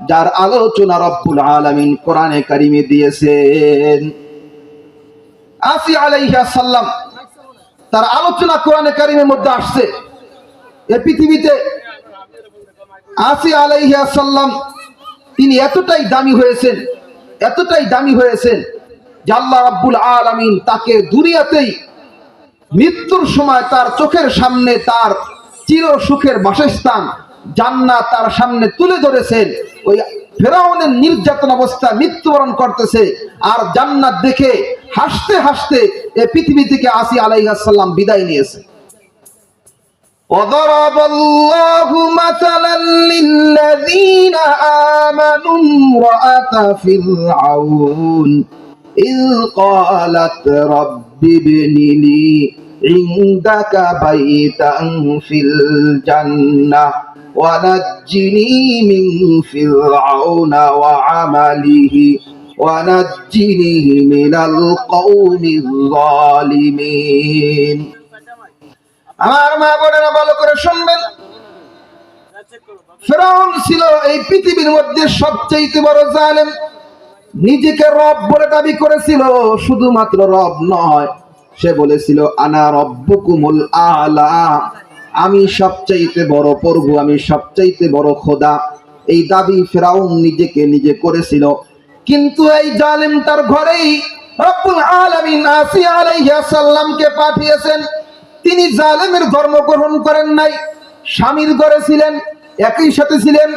যার আলোচনা রব্বুল আলামিন কোরআনে কারিমে দিয়েছেন। আসিয়া আলাইহিস সালাম, তার আলোচনা কোরআনে কারিমের মধ্যে আসছে। এই পৃথিবীতে আসিয়া আলাইহিস সালাম তিনি এতটাই দামি হয়েছেন, এতটাই দামি হয়েছেন যে আল্লাহ রাব্বুল আলামিন তাকে দুনিয়াতেই মৃত্যুর সময় তার চোখের সামনে তার চির সুখের বাসস্থান জান্নাত তার সামনে তুলে ধরেছেন। ওই ফেরাউনের নির্যাতন অবস্থায় মৃত্যুবরণ করতেছে, আর জান্নাত দেখে হাসতে হাসতে এই পৃথিবী থেকে আসিয়া আলাইহিস সালাম বিদায় নিয়েছে। وضرب الله مثلا للذين آمنوا امرأة فرعون إذ قالت رب ابن لي عندك بيتا في الجنة ونجني من فرعون وعمله ونجني من القوم الظالمين। আমার মা বোনেরা ভালো করে শুনবেন, ফেরাউন ছিল এই পৃথিবীর মধ্যে সবচেয়ে বড় জালেম। নিজেকে রব বলে দাবি করেছিল, শুধুমাত্র রব নয়, সে বলেছিল আনা রব্বুকুমুল আলা, আমি সবচাইতে বড় প্রভু, আমি সবচাইতে বড় খোদা। এই দাবি ফেরাউন নিজে করেছিল। কিন্তু এই জালেম তার ঘরেই রব্বুল আলামিন আসিয়া আলাইহিস সালামকে পাঠিয়েছেন। তিনি জালেমের ধর্ম গ্রহণ করেন নাই, স্বামীর ঘরে ছিলেন, একই সাথে ছিলেন,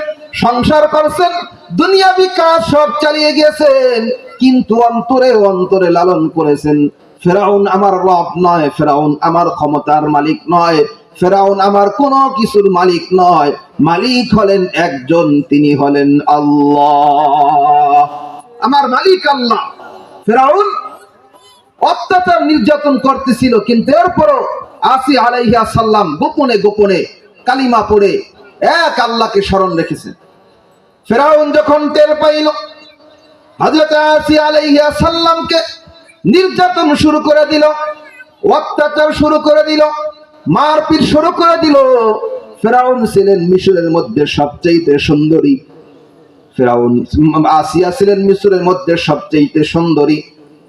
সংসার করছেন, দুনিয়াবি কাজ সব চালিয়ে গিয়েছেন, কিন্তু অন্তরে অন্তরে লালন করেছেন ফেরাউন আমার রব নয়, ফেরাউন আমার ক্ষমতার মালিক নয়, ফেরাউন আমার কোনো কিছুর মালিক নয়, মালিক হলেন একজন, তিনি হলেন আল্লাহ। আমার মালিক আল্লাহ। ফেরাউন অত্যাচার নির্যাতন করতেছিল, কিন্তু এরপরও আসিয়া আলাইহিস সালাম গোপনে গোপনে কালিমা পড়ে এক আল্লাহকে স্মরণ রেখেছেন। ফেরাউন যখন টের পাইল হযরত আসিয়া আলাইহিস সালামকে নির্যাতন শুরু করে দিল, অত্যাচার শুরু করে দিল, মারপিট শুরু করে দিল। ফেরাউন ছিলেন মিশরের মধ্যে সবচেয়ে সুন্দরী, ফেরাউন আসিয়া ছিলেন মিশরের মধ্যে সবচেয়ে সুন্দরী।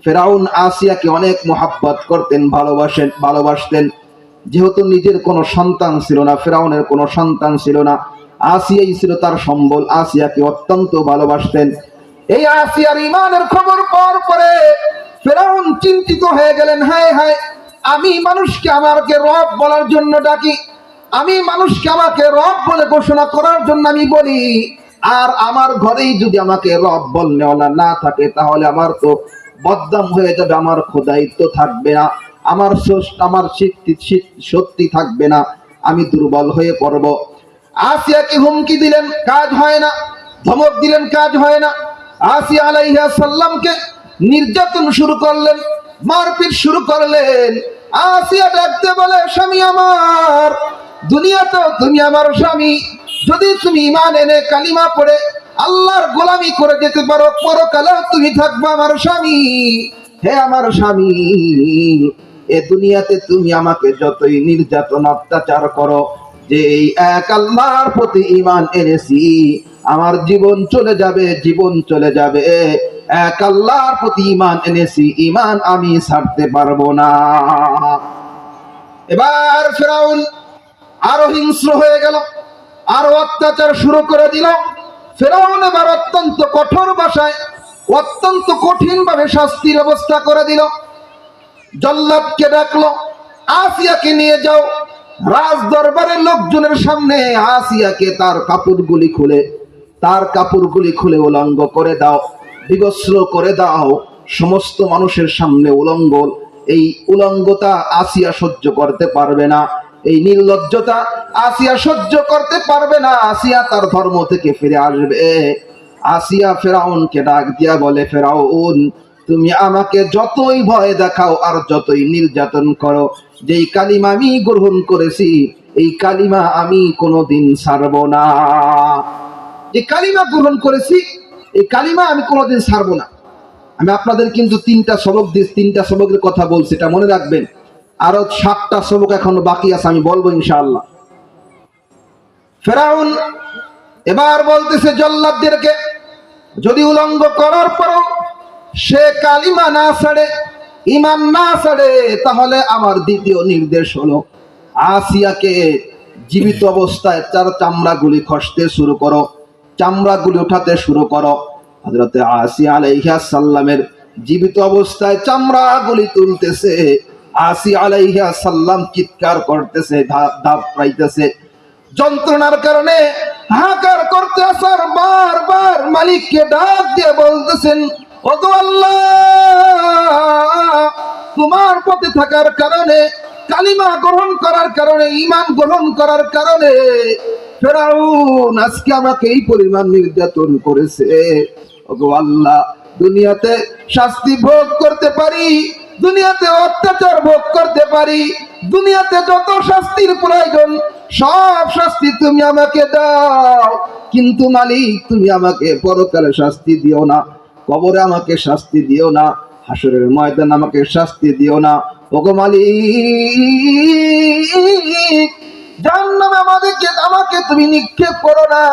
ফেরাউন আসিয়াকে অনেক মোহাব্বত করতেন, ভালোবাসতেন। যেহেতু নিজের কোনো সন্তান ছিল না, ফেরাউনের কোনো সন্তান ছিল না, আসিয়াই ছিল তার সম্বল, আসিয়াকে অত্যন্ত ভালোবাসতেন। এই আসিয়ার ঈমানের খবর পাওয়ার পরে ফেরাউন চিন্তিত হয়ে গেলেন, হায় হায়, আমি মানুষকে আমাকে রব বলার জন্য ডাকি, আমি মানুষকে আমাকে রব বলে ঘোষণা করার জন্য আমি বলি, আর আমার ঘরেই যদি আমাকে রব বলনেওয়ালা না থাকে, তাহলে আমার তো বদনাম হয়ে যাবে, আমার খোদাইত্ব থাকবে না, আমার সত্যি থাকবে না, আমি দুর্বল হয়ে পড়ব। আসিয়াকে হুমকি দিলেন, কাজ হয় না। ধমক দিলেন, কাজ হয় না। আসিয়া আলাইহিস সালামকে নির্যাতন শুরু করলেন, মারপিট শুরু করলেন। আসিয়া ডাকতে বলে, স্বামী আমার, দুনিয়াতে তুমি আমার স্বামী, যদি তুমি ঈমান এনে কালিমা পড়ে আল্লাহর গোলামি করে যেতে পারো, পরকালেও তুমি থাকবে আমার স্বামী। হে আমার স্বামী, এ দুনিয়াতে তুমি আমাকে যতই নির্যাতন অত্যাচার করো, যে এই এক আল্লাহর প্রতি ঈমান এনেছি, আমার জীবন চলে যাবে, জীবন চলে যাবে। এক আল্লাহর প্রতি ঈমান এনেছি, ঈমান আমি ছাড়তে পারবো না। এবার ফেরাউন আরো হিংস্র হয়ে গেল, আরো অত্যাচার শুরু করে দিল। ফেরাউন এবার অত্যন্ত কঠোর ভাষায়, অত্যন্ত কঠিন ভাবে শাস্তির ব্যবস্থা করে দিল। জল্লাদকে ডাকলো, আসিয়াকে নিয়ে যাও রাজ দরবারের লোকজনের সামনে, আসিয়াকে তার কাপড়গুলি খুলে উলঙ্গ করে দাও, বিবস্ত্র করে দাও, সমস্ত মানুষের সামনে উলঙ্গ। এই উলঙ্গতা আসিয়া সহ্য করতে পারবে না, এই নির্লজ্জতা আসিয়া সহ্য করতে পারবে না, আসিয়া তার ধর্ম থেকে ফিরে আসবে। আসিয়া ফেরাউনকে ডাক দিয়া বলে, ফেরাউন, তুমি আমাকে যতই ভয় দেখাও আর যতই নির্যাতন করো, যেই কালিমা আমি গ্রহণ করেছি, এই কালিমা আমি কোনোদিন ছাড়ব না। যে কালিমা গ্রহণ করেছি, এই কালিমা আমি কোনোদিন ছাড়ব না। আমি আপনাদের কিন্তু 3টা সবকের কথা বলছি, এটা মনে রাখবেন। আরো 7টা সবক এখনো বাকি আছে, আমি বলবো ইনশাআল্লাহ। ফেরাউন এবার বলতেছে জল্লাদদেরকে, যদি উলঙ্গ করার পরও সে কালিমা না ছাড়ে, ঈমান না ছাড়ে, তাহলে আমার দ্বিতীয় নির্দেশ হলো, আসিয়াকে জীবিত অবস্থায় তার চামড়াগুলি খসতে শুরু করো, চামড়াগুলি উঠাতে শুরু করো। হযরত আসিয়া আলাইহিস সালামের জীবিত অবস্থায় চামড়াগুলি তুলতেছে। আসিয়া আলাইহিস সালাম চিৎকার করতেছে, ধাপ পাইতেছে, যন্ত্রণার কারণে হাহাকার করতে আসার বারবার মালিককে ডাক দিয়ে বলতেছেন, ওগো আল্লাহ, তোমার পথে থাকার কারণে, কালিমা গ্রহণ করার কারণে, ঈমান গ্রহণ করার কারণে ফেরাউন আজকে আমাকে এই পরিমাণ নির্যাতন করেছে। ওগো আল্লাহ, দুনিয়াতে শাস্তি ভোগ করতে পারি, দুনিয়াতে অত্যাচার ভোগ করতে পারি, দুনিয়াতে যত শাস্তির প্রয়োজন সব শাস্তি তুমি আমাকে দাও, কিন্তু মালিক, তুমি আমাকে পরকালে শাস্তি দিও না, কবরে আমাকে শাস্তি দিও না, হাসরের ময়দানে আমাকে শাস্তি দিও না। ওগো মালিক, জাহান্নামে আমাকে তুমি নিক্ষেপ করো না।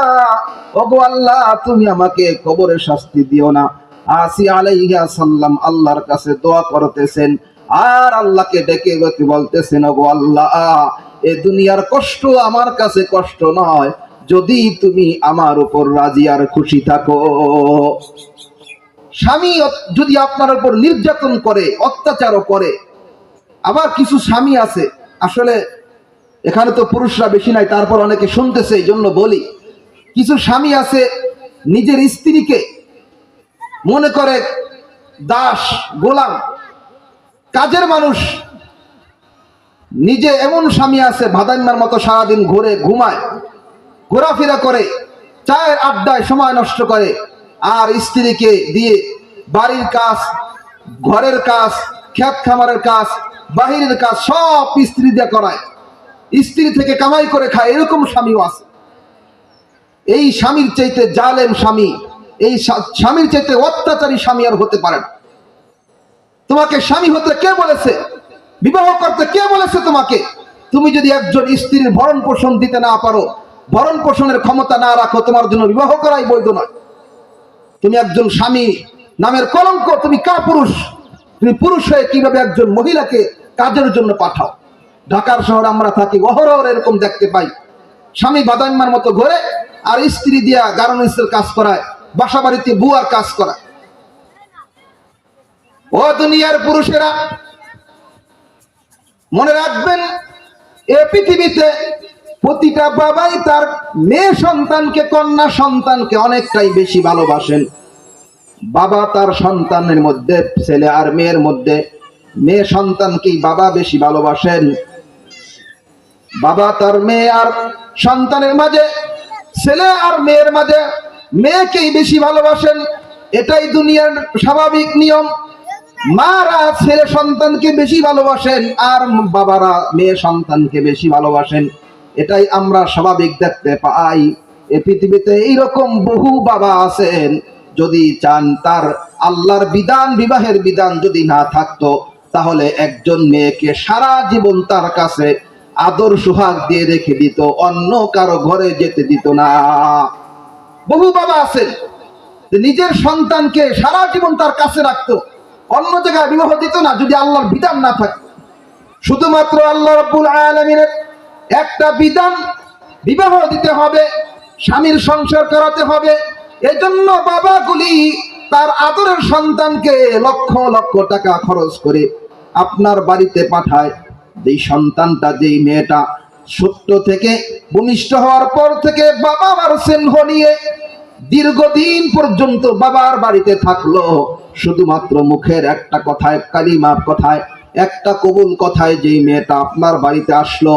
ওগো আল্লাহ, তুমি আমাকে কবরে শাস্তি দিও না। আসিয়া আলাইহিস সালাম আল্লাহর কাছে দোয়া করতেছেন, আর আল্লাহকে ডেকে ডেকে বলতেছেন, ওগো আল্লাহ, এ দুনিয়ার কষ্ট আমার কাছে কষ্ট নয়, যদি তুমি আমার উপর রাজি আর খুশি থাকো। স্বামী যদি আপনার উপর নির্যাতন করে, অত্যাচারও করে, আবার কিছু স্বামী আছে, আসলে এখানে তো পুরুষরা বেশি নাই, তারপর অনেকে শুনতেছে, এই জন্য বলি, কিছু স্বামী আছে নিজের স্ত্রীকে মনে করে দাস, গোলাম, কাজের মানুষ, নিজে এমন স্বামী আছে ভাদাইম্মার মতো সারাদিন ঘুরে ঘুমায়, ঘোরাফেরা করে, চায়ের আড্ডায় সময় নষ্ট করে, আর স্ত্রীকে দিয়ে বাড়ির কাজ, ঘরের কাজ, ক্ষেত খামারের কাজ, বাহিরের কাজ সব স্ত্রী দিয়ে করায়, স্ত্রী থেকে কামাই করে খায়। এরকম স্বামীও আছে। এই স্বামীর চাইতে জালেম স্বামী, এই স্বামীর চাইতে অত্যাচারী স্বামী আর হতে পারে না। তোমাকে স্বামী হতে কে বলেছে? বিবাহ করতে কে বলেছে তোমাকে? তুমি যদি একজন স্ত্রীর ভরণ পোষণ দিতে না পারো, ভরণ পোষণের ক্ষমতা না রাখো, তোমার জন্য বিবাহ করাই বৈধ নয়। তুমি একজন স্বামী নামের কলঙ্ক, তুমি কাপুরুষ। তুমি পুরুষ হয়ে কিভাবে একজন মহিলাকে কাজের জন্য পাঠাও? ঢাকার শহরে আমরা থাকি, অহরহ এরকম দেখতে পাই। স্বামী বাদাইম্মার মতো ঘরে, আর স্ত্রী দিয়া গার্মেন্টসের কাজ করায়, বাসা বাড়িতে বুয়ার কাজ করায়। ও দুনিয়ার পুরুষেরা, মনে রাখবেন, এ পৃথিবীতে প্রতিটা বাবাই তার মেয়ে সন্তানকে, কন্যা সন্তানকে অনেকটাই বেশি ভালোবাসেন। বাবা তার সন্তানের মধ্যে, ছেলে আর মেয়ের মধ্যে, মেয়ে সন্তানকেই বাবা বেশি ভালোবাসেন। বাবা তার মেয়ে আর সন্তানের মাঝে, ছেলে আর মেয়ের মাঝে মেয়েকেই বেশি ভালোবাসেন। এটাই দুনিয়ার স্বাভাবিক নিয়ম। মারা ছেলে সন্তানকে বেশি ভালোবাসেন, আর বাবারা মেয়ে সন্তানকে বেশি ভালোবাসেন। এটাই আমরা স্বাভাবিক দেখতে পাই। এই পৃথিবীতে এইরকম বহু বাবা আছেন, যদি চান তার আল্লাহর বিধান, বিবাহের বিধান যদি না থাকতো, তাহলে একজন মেয়েকে সারা জীবন তার কাছে আদর সোহাগ দিয়ে রেখে দিত, অন্য কারো ঘরে যেতে দিত না। বহু বাবা আছেন নিজের সন্তানকে সারা জীবন তার কাছে রাখতো, অন্য জায়গায় বিবাহ দিত না যদি আল্লাহর বিধান না থাকে। শুধুমাত্র আল্লাহ রাব্বুল আলামিনের একটা বিধান, বিবাহ দিতে হবে, স্বামীর সংসার করাতে হবে। এজন্য বাবাগুলি তার আদরের সন্তানকে লক্ষ লক্ষ টাকা খরচ করে আপনার বাড়িতে পাঠায়। যেই সন্তানটা, যেই মেয়েটা ছোট্ট থেকে ভূমিষ্ঠ হওয়ার পর থেকে বাবা মার স্নেহ নিয়ে দীর্ঘদিন পর্যন্ত বাবার বাড়িতে থাকলো, শুধুমাত্র মুখের একটা কথায়, কালিমা কথায়, একটা কবুল কথায় যেই মেয়েটা আপনার বাড়িতে আসলো,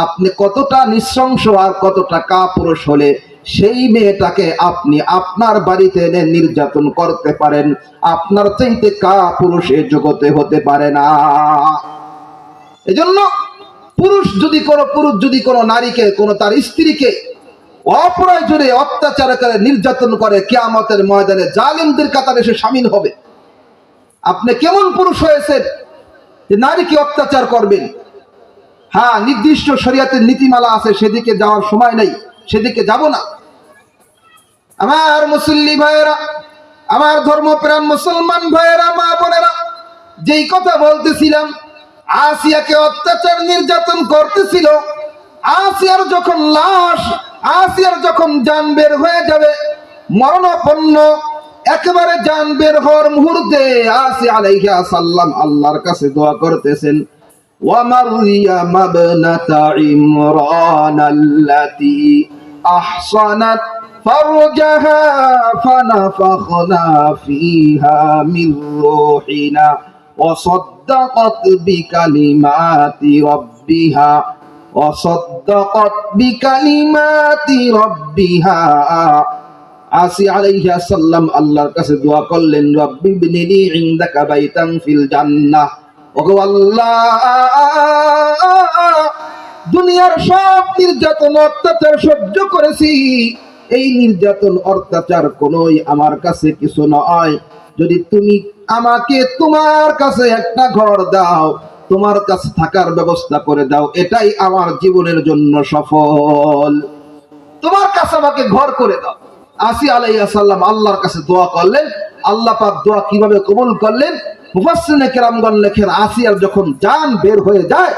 আপনি কতটা নৃশংস আর কতটা কাপুরুষ হলে সেই মেয়েটাকে আপনি আপনার বাড়িতে এনে নির্যাতন করতে পারেন? আপনার চাইতে কাপুরুষ এ জগতে হতে পারে না। এজন্য পুরুষ যদি কোনো নারীকে, কোনো তার স্ত্রীকে অপ্রয়োজনে অত্যাচার করে, নির্যাতন করে, কিয়ামতের ময়দানে জালিমদের কাতারে সে শামিল হবে। আপনি কেমন পুরুষ হয়েছেন যে নারীকে অত্যাচার করবেন? হ্যাঁ, নির্দিষ্ট শরীয়তের নীতিমালা আছে, সেদিকে যাওয়ার সময় নেই, সেদিকে যাব না। আমার মুসল্লি ভাইয়েরা, আমার ধর্মপ্রাণ মুসলমান ভাইয়েরা, মা বোনেরা, যেই কথা বলতেছিলাম, আসিয়াকে অত্যাচার নির্যাতন করতেছিল। আসিয়ার যখন লাশ, আসিয়ার যখন জান বের হয়ে যাবে, মরণাপন্ন, একেবারে জান বের হওয়ার মুহূর্তে আসিয়া আলাইহিস সালাম আল্লাহর কাছে দোয়া করতেছেন, ওয়া মারইয়াম ইবনাতা ইমরান আল্লাতী আহসানাত ফারজাহা ফানাফাখনা ফীহা মির রূহিনা ওয়া সাদ্দাকাত বিকালিমাতি রাব্বিহা আসি আলাইহিস সালাম আল্লাহর কাছে দোয়া করলেন, রব্বি বিনিনি ইনদাকা বাইতান ফিল জান্নাহ। ওগো আল্লাহ, দুনিয়ার সব নির্যাতন অত্যাচার সহ্য করেছি, এই নির্যাতন অত্যাচার কোনোই আমার কাছে কিছু নয়। যদি তুমি আমাকে তোমার কাছে একটা ঘর দাও, তোমার কাছে থাকার ব্যবস্থা করে দাও, এটাই আমার জীবনের জন্য সফল। তোমার কাছে আমাকে ঘর করে দাও। আসি আলাইহিস সালাম আল্লাহর কাছে দোয়া করলেন। আল্লাহ পাক দোয়া কিভাবে কবুল করলেন? মুফাসসিরিনে কেরামগণ লেখেন, আসিয়ার যখন জান বের হয়ে যায়,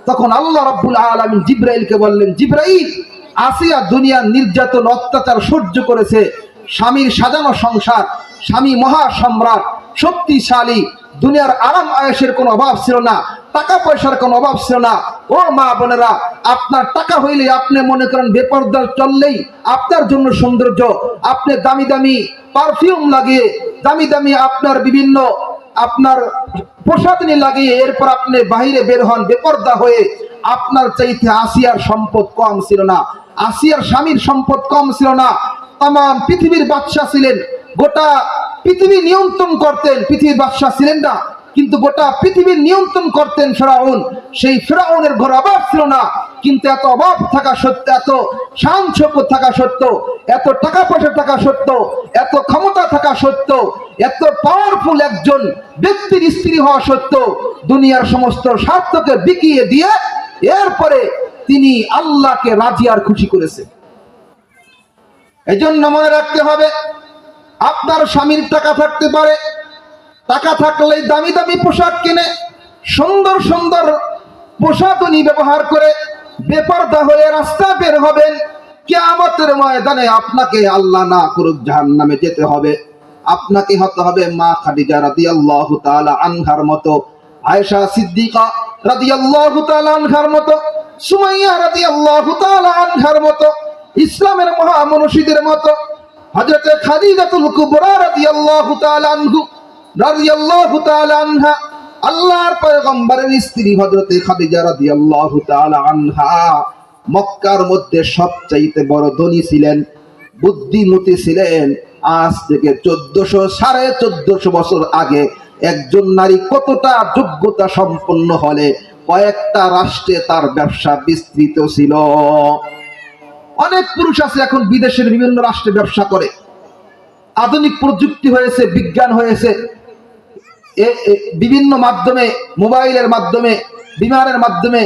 তখন আল্লাহ রাব্বুল আলামিন জিবরাইলকে বললেন, জিবরাইল, আসিয়া দুনিয়ার নির্যাতন অত্যাচার সহ্য করেছে, স্বামীর সাজানো সংসার, স্বামী মহা সম্রাট, শক্তিশালী, দুনিয়ার আরাম আয়েশের কোনো অভাব ছিল না, টাকা পয়সার কোনো অভাব ছিল না। ও মা বোনেরা, আপনার টাকা হইলে আপনি মনে করেন বেপরদা চললেই আপনার জন্য সৌন্দর্য, আপনি দামি দামি পারফিউম লাগিয়ে, দামি দামি আপনার বিভিন্ন আপনার পোশাক লাগিয়ে এরপর আপনি বাহিরে বের হন বেপরদা হয়ে, আপনার চাইতে আসিয়ার সম্পদ কম ছিল না, আসিয়ার স্বামীর সম্পদ কম ছিল না। তাম পৃথিবীর বাদশা ছিলেন, গোটা পৃথিবী নিয়ন্ত্রণ করতেন। পৃথিবীর বাদশা ছিলেন না, কিন্তু গোটা পৃথিবীর নিয়ন্ত্রণ করতেন ফেরাউন। সেই ফেরাউনের ঘরে অভাব ছিল না, কিন্তু এত অভাব থাকা সত্ত্বেও, এত শান শৌকত থাকা সত্ত্বেও, এত টাকা পয়সা থাকা সত্ত্বেও, এত ক্ষমতা থাকা সত্ত্বেও, এত পাওয়ারফুল একজন ব্যক্তির স্ত্রী হওয়া সত্ত্বেও দুনিয়ার সমস্ত স্বার্থকে বিকিয়ে দিয়ে এরপরে তিনি আল্লাহকে রাজি আর খুশি করেছে। এই জন্য মনে রাখতে হবে, আপনার স্বামীর টাকা থাকতে পারে, টাকা থাকলেই দামি দামি পোশাক কিনে সুন্দর সুন্দর পোশাক উনি ব্যবহার করে বেপরদা হয়ে রাস্তা বের হবেন। কিয়ামতের ময়দানে আপনাকে আল্লাহ না করুক জাহান্নামে যেতে হবে। আপনাকে হতে হবে মা খাদিজা রাদিয়াল্লাহু তাআলা আনহার মতো, আয়েশা সিদ্দিকা রাদিয়াল্লাহু তাআলা আনহার মতো, সুমাইয়া রাদিয়াল্লাহু তাআলা আনহার মতো, ইসলামের মহামনীষীদের মতো, হযরত খাদিজাতুল কুবরা রাদিয়াল্লাহু তাআলা আনহু রাদিয়াল্লাহু তাআলা আনহা, আল্লাহর পয়গম্বরের স্ত্রী হযরত খাদিজা রাদিয়াল্লাহু তাআলা আনহা মক্কার মধ্যে সবচাইতে বড় ধনী ছিলেন, বুদ্ধিমতী ছিলেন। আজ থেকে 1400 বছর আগে একজন নারী কতটা যোগ্যতা সম্পন্ন হলে কয়েকটা রাষ্ট্রে তার ব্যবসা বিস্তৃত ছিল। অনেক পুরুষ আছে এখন বিদেশের বিভিন্ন রাষ্ট্রে ব্যবসা করে। আধুনিক প্রযুক্তি হয়েছে, বিজ্ঞান হয়েছে, বিভিন্ন মাধ্যমে, মোবাইলের মাধ্যমে, বিমানের মাধ্যমে,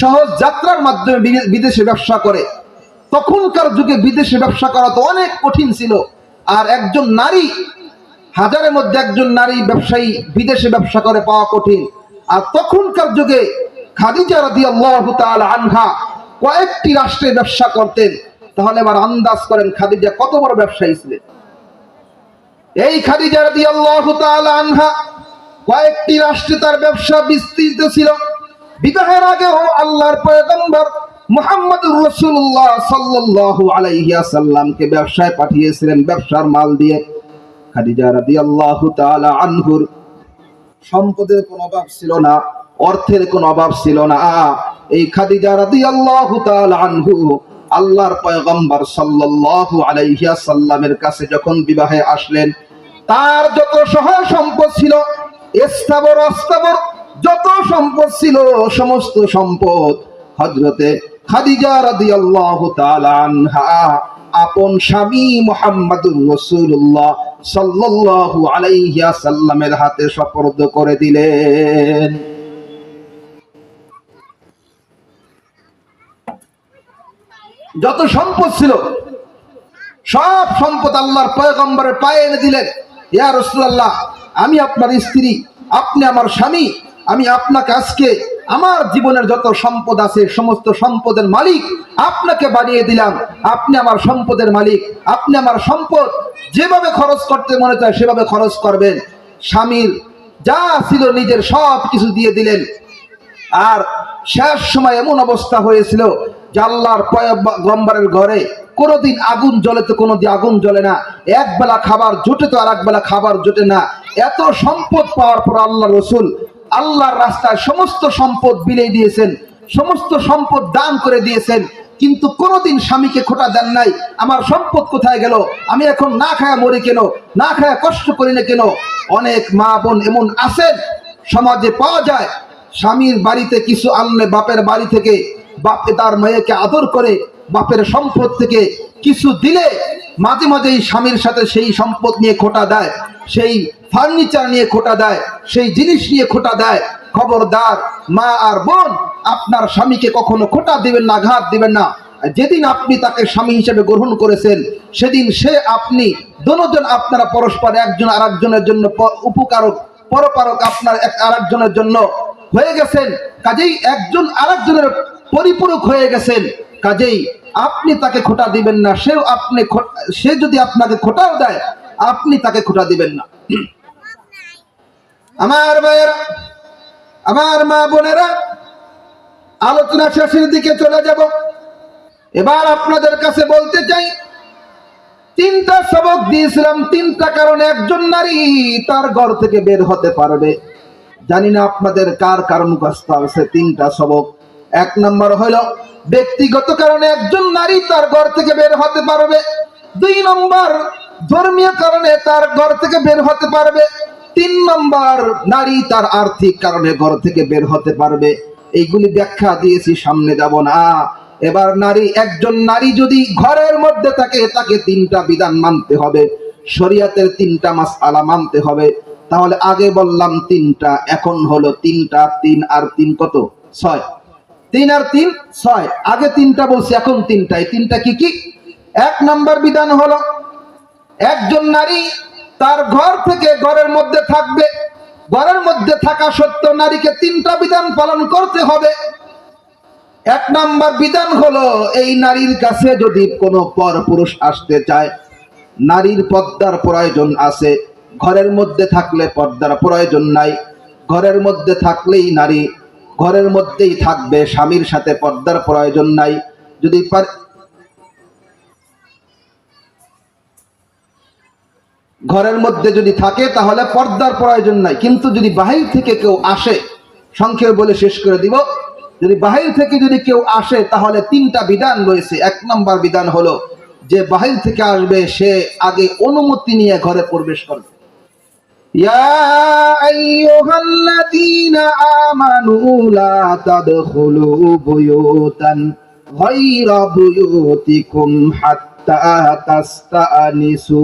সহজ যাত্রার মাধ্যমে বিদেশে ব্যবসা করে। তখনকার যুগে বিদেশে ব্যবসা করা তো অনেক কঠিন ছিল। আর একজন নারী, হাজারের মধ্যে একজন নারী ব্যবসায়ী বিদেশে ব্যবসা করে পাওয়া কঠিন। আর তখনকার যুগে খাদিজা রাদিয়াল্লাহু তাআলা আনহা কয়েকটি রাষ্ট্রে ব্যবসা করতেন। তাহলে এবার আন্দাজ করেন খাদিজা কত বড় ব্যবসায়ী ছিলেন। এই খাদিজা রাদিয়াল্লাহু তাআলা আনহা কয়েকটি রাষ্ট্রে তার ব্যবসা বিস্তৃত ছিল। বিবাহের আগেও আল্লাহর পয়গম্বর মুহাম্মদুর রাসূলুল্লাহ সাল্লাল্লাহু আলাইহি ওয়াসাল্লামকে ব্যবসায় পাঠিয়েছিলেন ব্যবসার মাল দিয়ে। খাদিজা রাদিয়াল্লাহু তাআলা আনহুর সম্পদের কোনো অভাব ছিল না, অর্থের কোনো অভাব ছিল না। এই খাদিজা রাদিয়াল্লাহু তাআলা আনহু আল্লাহর পয়গম্বর সাল্লাল্লাহু আলাইহি ওয়াসাল্লামের কাছে যখন বিবাহে আসলেন, তার যত সহায় সম্পদ ছিল, স্থাবর অস্থাবর যত সম্পদ ছিল, সমস্ত সম্পদ হযরতে খাদিজা রাদিয়াল্লাহু তাআলা আনহা আপন স্বামী মুহাম্মদুর রাসূলুল্লাহ সাল্লাল্লাহু আলাইহি ওয়াসাল্লামের হাতে সুপর্দ করে দিলেন। যত সম্পদ ছিল সব সম্পদ আল্লাহর পয়গম্বরের পায়ে এনে দিলেন। ইয়া রাসূলুল্লাহ, আমি আপনার স্ত্রী, আপনি আমার স্বামী, আমি আপনাকে আজকে আমার জীবনের যত সম্পদ আছে সমস্ত সম্পদের মালিক আপনাকে বানিয়ে দিলাম। আপনি আমার সম্পদের মালিক, আপনি আমার সম্পদ যেভাবে খরচ করতে মনে চায় সেভাবে খরচ করবেন। স্বামীর যা ছিল নিজের সব কিছু দিয়ে দিলেন। আর শেষ সময় এমন অবস্থা হয়েছিল যে আল্লাহর পয়গম্বরের ঘরে কোনোদিন আগুন জ্বলে তো কোনোদিন আগুন জ্বলে না, এক বেলা খাবার জোটে তো আর এক বেলা খাবার জোটে না। এত সম্পদ পাওয়ার পর আল্লাহ রসুল আল্লাহর রাস্তায় সমস্ত সম্পদ বিলিয়ে দিয়েছেন, সমস্ত সম্পদ দান করে দিয়েছেন, কিন্তু কোনোদিন স্বামীকে খোঁটা দেন নাই। আমার সম্পদ কোথায় গেল, আমি এখন না খায়া মরি কেন, না খায়া কষ্ট করি না কেন। অনেক মা বোন এমন আছেন সমাজে পাওয়া যায়, স্বামীর বাড়িতে কিছু আনলে বাপের বাড়ি থেকে বাপে তার মেয়েকে আদর করে বাপের সম্পদ থেকে কিছু দিলে মাঝে মাঝেই স্বামীর সাথে সেই সম্পদ নিয়ে খোঁটা দেয়, সেই ফার্নিচার নিয়ে খোঁটা দেয়, সেই জিনিস নিয়ে খোঁটা দেয়। খবরদার মা আর বোন, আপনার স্বামীকে কখনো খোঁটা দিবেন না, আঘাত দিবেন না। যেদিন আপনি তাকে স্বামী হিসেবে গ্রহণ করেছেন সেদিন সে আপনি দুজন আপনারা পরস্পর একজন আরেকজনের জন্য উপকারক, পরপারক, আপনার এক আরেকজনের জন্য হয়ে গেছেন। কাজেই একজন আরেকজনের পরিপূরক হয়ে গেছেন। কাজেই আপনি তাকে খোঁটা দিবেন না, সে যদি আপনাকে খোঁটাও দেয় আপনি তাকে খোঁটা দিবেন না। আমার ভাইয়েরা, আমার মা বোনেরা, আলোচনা শেষের দিকে চলে যাব। এবার আপনাদের কাছে বলতে চাই, 3টা সবক দিয়েছিলাম, 3টা কারণে একজন নারী তার ঘর থেকে বের হতে পারবে। জানি না আপনাদের কার কারণ মুখস্থ আছে 3টা সবক। এক নম্বর হলো ব্যক্তিগত কারণে একজন নারী তার ঘর থেকে বের হতে পারবে। দুই নম্বর ধর্মীয় কারণে তার ঘর থেকে বের হতে পারবে। তিন নম্বর নারী তার আর্থিক কারণে ঘর থেকে বের হতে পারবে। এইগুলি ব্যাখ্যা দিয়েছি, সামনে যাব না। এবার একজন নারী যদি ঘরের মধ্যে থাকে, তাকে তিনটা বিধান মানতে হবে, শরীয়তের তিনটা মাসআলা মানতে হবে। তাহলে আগে বললাম তিনটা, এখন হলো তিনটা। তিন আর তিন কত? 6। 3 আর 3 6। আগে তিনটা বলছি, এখন তিনটা। এই তিনটা কি কি? এক নম্বর বিধান হলো একজন নারী তার ঘর থেকে ঘরের মধ্যে থাকবে। ঘরের মধ্যে থাকা সত্ত্বেও নারীকে তিনটা বিধান পালন করতে হবে। এক নম্বর বিধান হলো এই নারীর কাছে যদি কোনো পরপুরুষ আসতে চায়, নারীর পর্দার প্রয়োজন আছে। ঘরের মধ্যে থাকলে পর্দার প্রয়োজন নাই। ঘরের মধ্যে থাকলেই নারী ঘরের মধ্যেই থাকবে, স্বামীর সাথে পর্দার প্রয়োজন নাই। যদি ঘরের মধ্যে যদি থাকে তাহলে পর্দার প্রয়োজন নাই। কিন্তু যদি বাহির থেকে কেউ আসে, সংক্ষেপে বলে শেষ করে দিব, যদি বাহির থেকে যদি কেউ আসে তাহলে তিনটা বিধান রয়েছে। এক নম্বর বিধান হলো যে বাহির থেকে আসবে সে আগে অনুমতি নিয়ে ঘরে প্রবেশ করবে। ইয়া আইয়ুহাল্লাযীনা আমানু লা তাদখুলু বুয়ুতান গায়রা বুয়ুতিকুম হাত্তা তাস্তানিসু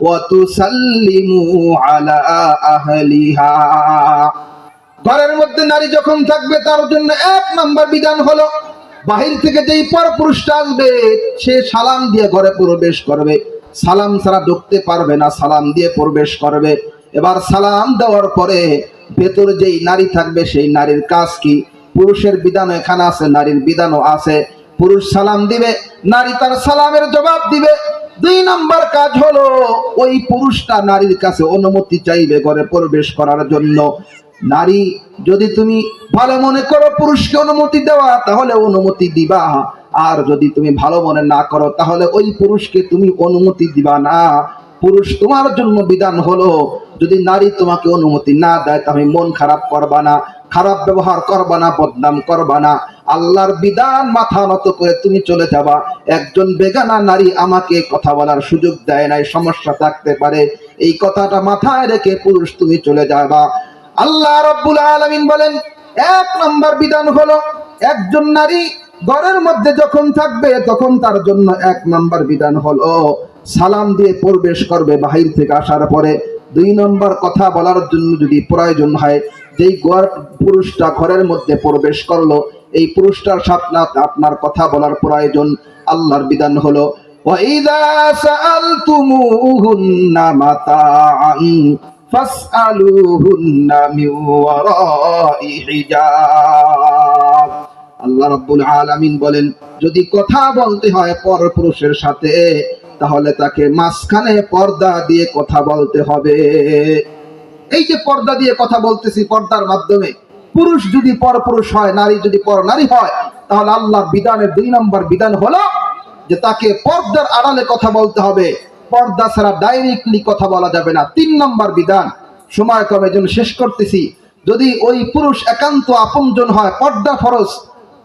ওয়া তুসাল্লিমু আলা আহলিহা। ঘরের মধ্যে নারী যখন থাকবে তার জন্য এক নম্বর বিধান হলো বাহির থেকে যেই পরপুরুষটা আসবে সে সালাম দিয়ে ঘরে প্রবেশ করবে। সালাম ছাড়া ঢুকতে পারবে না, সালাম দিয়ে প্রবেশ করবে। এবার সালাম দেওয়ার পরে ভেতরে যেই নারী থাকবে সেই নারীর কাজ কি? পুরুষের বিধান এখানে আছে, নারীর বিধানও আছে। পুরুষ সালাম দিবে, নারী তার সালামের জবাব দিবে। দুই নম্বর কাজ হলো ওই পুরুষটা নারীর কাছে অনুমতি চাইবে ঘরে প্রবেশ করার জন্য। নারী যদি তুমি ভালো মনে করো পুরুষকে অনুমতি দেওয়া, তাহলে অনুমতি দিবা। আর যদি তুমি ভালো মনে না করো তাহলে ওই পুরুষকে তুমি অনুমতি দিবা না। পুরুষ তোমার জন্য বিধান হলো যদি নারী তোমাকে অনুমতি না দেয় তাহলে মন খারাপ করবা না, খারাপ ব্যবহার করবা না, বদনাম করবা না। আল্লাহর বিধান মাথা নত করে তুমি চলে যাবা। একজন বেগানা নারী আমাকে কথা বলার সুযোগ দেয় নাই, সমস্যা থাকতে পারে, এই কথাটা মাথায় রেখে পুরুষ তুমি চলে যাবা। আল্লাহ রাব্বুল আলামিন বলেন এক নম্বর বিধান হলো একজন নারী ঘরের মধ্যে যখন থাকবে তখন তার জন্য এক নম্বর বিধান হলো সালাম দিয়ে প্রবেশ করবে বাহির থেকে আসার পরে। দুই নম্বর কথা বলার জন্য যদি প্রয়োজন হয়, যেই পুরুষটা ঘরের মধ্যে প্রবেশ করলো এই পুরুষটার সাথে আপনার কথা বলার প্রয়োজন। আল্লাহর বিধান হলো ওয়াইদা সাআলতুমুহুন্না মাতাআন ফাসআলুহুন্না মিন ওয়ারাই হিজাব। আল্লাহ রাব্বুল আলামিন বলেন যদি কথা বলতে হয় পরপুরুষের সাথে তাহলে তাকে মাঝখানে পর্দা দিয়ে কথা বলতে হবে। এই যে পর্দা দিয়ে কথা বলতেছি, পর্দার মাধ্যমে পুরুষ যদি পরপুরুষ হয়, নারী যদি পরনারী হয়, তাহলে আল্লাহর বিধানের দুই নম্বর বিধান হলো যে তাকে পর্দার আড়ালে কথা বলতে হবে, পর্দা ছাড়া ডাইরেক্টলি কথা বলা যাবে না। তিন নম্বর বিধান, সময় কমে জন্য শেষ করতেছি, যদি ওই পুরুষ একান্ত আপনজন হয়, পর্দা ফরজ,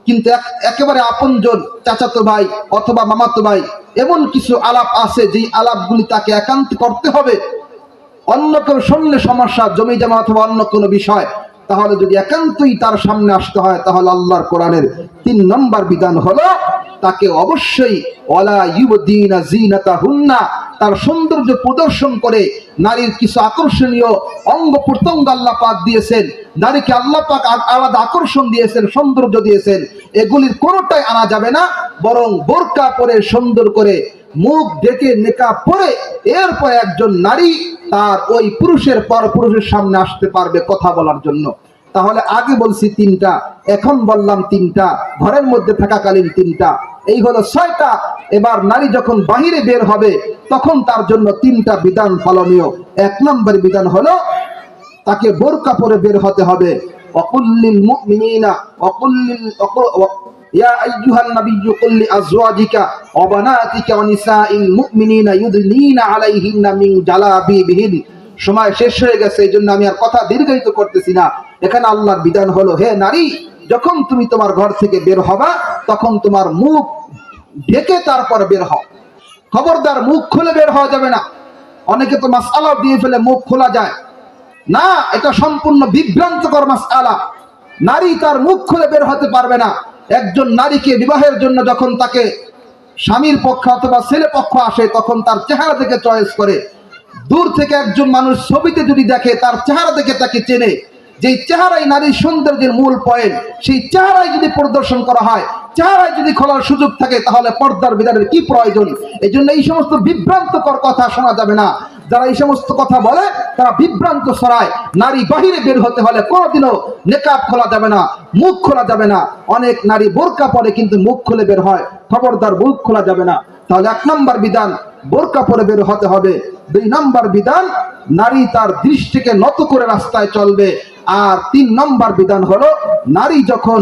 কিন্তু একেবারে আপনজন চাচাতো ভাই অথবা মামাতো ভাই, এমন কিছু আলাপ আছে যেই আলাপগুলি তাকে একান্ত করতে হবে। অন্য কেউ শুনলে সমস্যা, জমি জমা অথবা অন্য কোনো বিষয়, তাহলে যদি একান্তই তার সামনে আসতে হয় তাহলে আল্লাহর কোরআনের তিন নম্বর বিধান হলো তাকে অবশ্যই ওয়ালা ইউবদিনা জিনাতাহুন্না, তার সৌন্দর্য প্রদর্শন করে নারীর কিছু আকর্ষণীয় অঙ্গ প্রত্যঙ্গ আল্লাহ পাক দিয়েছেন, নারীকে আল্লাহ পাক আলাদা আকর্ষণ দিয়েছেন, সৌন্দর্য দিয়েছেন, এগুলির কোনোটাই আনা যাবে না। বরং বোরকা পরে সুন্দর করে মুখ ঢেকে নেকাব পরে এরপর একজন নারী তার ওই পুরুষের পর পুরুষের সামনে আসতে পারবে কথা বলার জন্য। তাহলে আগে বলছি তিনটা, এখন বললাম তিনটা, ঘরের মধ্যে থাকাকালীন তিনটা, এই হলো 6টা। এবার নারী যখন বাহিরে বের হবে তখন তার জন্য তিনটা বিধান পালনীয়। এক নম্বর বিধান হলো তাকে বোরকা পরে বের হতে হবে। ওয়াকুল্লিল মুমিনিনা ইয়া আইয়ুহান নাবিয়্যু কুল লিআজওয়াজিকা ওয়া বানাতিকা ওয়া নিসাইল মুমিনিনা ইউদনিনা আলাইহিন্না মিন জালাবিবিহিন। সময় শেষ হয়ে গেছে, এইজন্য আমি আর কথা দীর্ঘায়িত করতেছি না। এখানে আল্লাহর বিধান হলো হে নারী যখন তুমি তোমার ঘর থেকে বের হবা তখন তোমার মুখ ঢেকে তারপর বের হও। খবরদার মুখ খুলে বের হওয়া যাবে না। অনেকে তো মাসআলা দিয়ে ফেলে মুখ খোলা যায় না, এটা সম্পূর্ণ বিভ্রান্তকর মাসআলা। নারী তার মুখ খুলে বের হতে পারবে না। একজন নারীকে বিবাহের জন্য যখন তাকে স্বামীর পক্ষ অথবা ছেলে পক্ষ আসে তখন তার চেহারা দেখে চয়েস করে। দূর থেকে একজন মানুষ ছবিতে যদি দেখে তার চেহারা দেখে তাকে চেনে, যেই চেহারাই নারীর সৌন্দর্যের মূল পয়েন্ট, সেই চেহারাই যদি প্রদর্শন করা হয়, চেহারায় যদি খোলার সুযোগ থাকে, তাহলে পর্দার বিধানের কি প্রয়োজন? এই জন্য এই সমস্ত বিভ্রান্তকর কথা শোনা যাবে না। যারা এই সমস্ত কথা বলে তারা বিভ্রান্ত ছড়ায়। নারী বাহিরে বের হতে হলে কোনোদিনও নেকাব খোলা যাবে না, মুখ খোলা যাবে না। অনেক নারী বোরকা পরে কিন্তু মুখ খুলে বের হয়, খবরদার মুখ খোলা যাবে না। তাহলে 1 নম্বর বিধান, বোরকা পরে বের হতে হবে। 2 নম্বর বিধান, নারী তার দৃষ্টিকে নত করে রাস্তায় চলবে। আর 3 নম্বর বিধান হলো, নারী যখন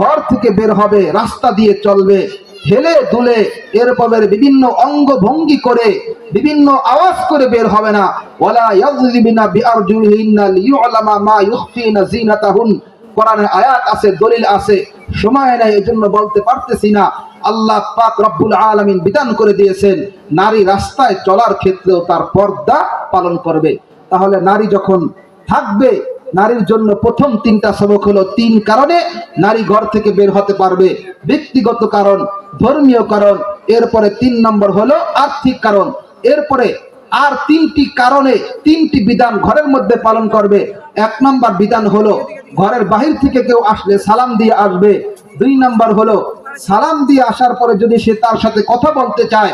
ঘর থেকে বের হবে রাস্তা দিয়ে চলবে, হেলে দুলে এরকমের বিভিন্ন অঙ্গ ভঙ্গি করে বিভিন্ন আওয়াজ করে বের হবে না। ওয়ালা ইয়াযলিবিনা বিআরজুলিহিন্না লিয়ুলামা মা ইউখফিনা জিনাতাহুন। কোরআনে আয়াত আছে, দলিল আছে, সময় নাই এজন্য বলতে পারতেছি না। আল্লাহ পাক রব্বুল আলামিন বিধান করে দিয়েছেন নারী রাস্তায় চলার ক্ষেত্রেও তার পর্দা পালন করবে। তাহলে নারী যখন থাকবে, নারীর জন্য প্রথম 3টা সবক হলো 3 কারণে নারী ঘর থেকে বের হতে পারবে। ব্যক্তিগত কারণ, ধর্মীয় কারণ, এরপরে 3 নম্বর হলো আর্থিক কারণ। এরপরে আর 3টি কারণে 3টি বিধান ঘরের মধ্যে পালন করবে। 1 নম্বর বিধান হলো ঘরের বাহির থেকে কেউ আসলে সালাম দিয়ে আসবে। 2 নম্বর হলো সালাম দিয়ে আসার পরে যদি সে তার সাথে কথা বলতে চায়,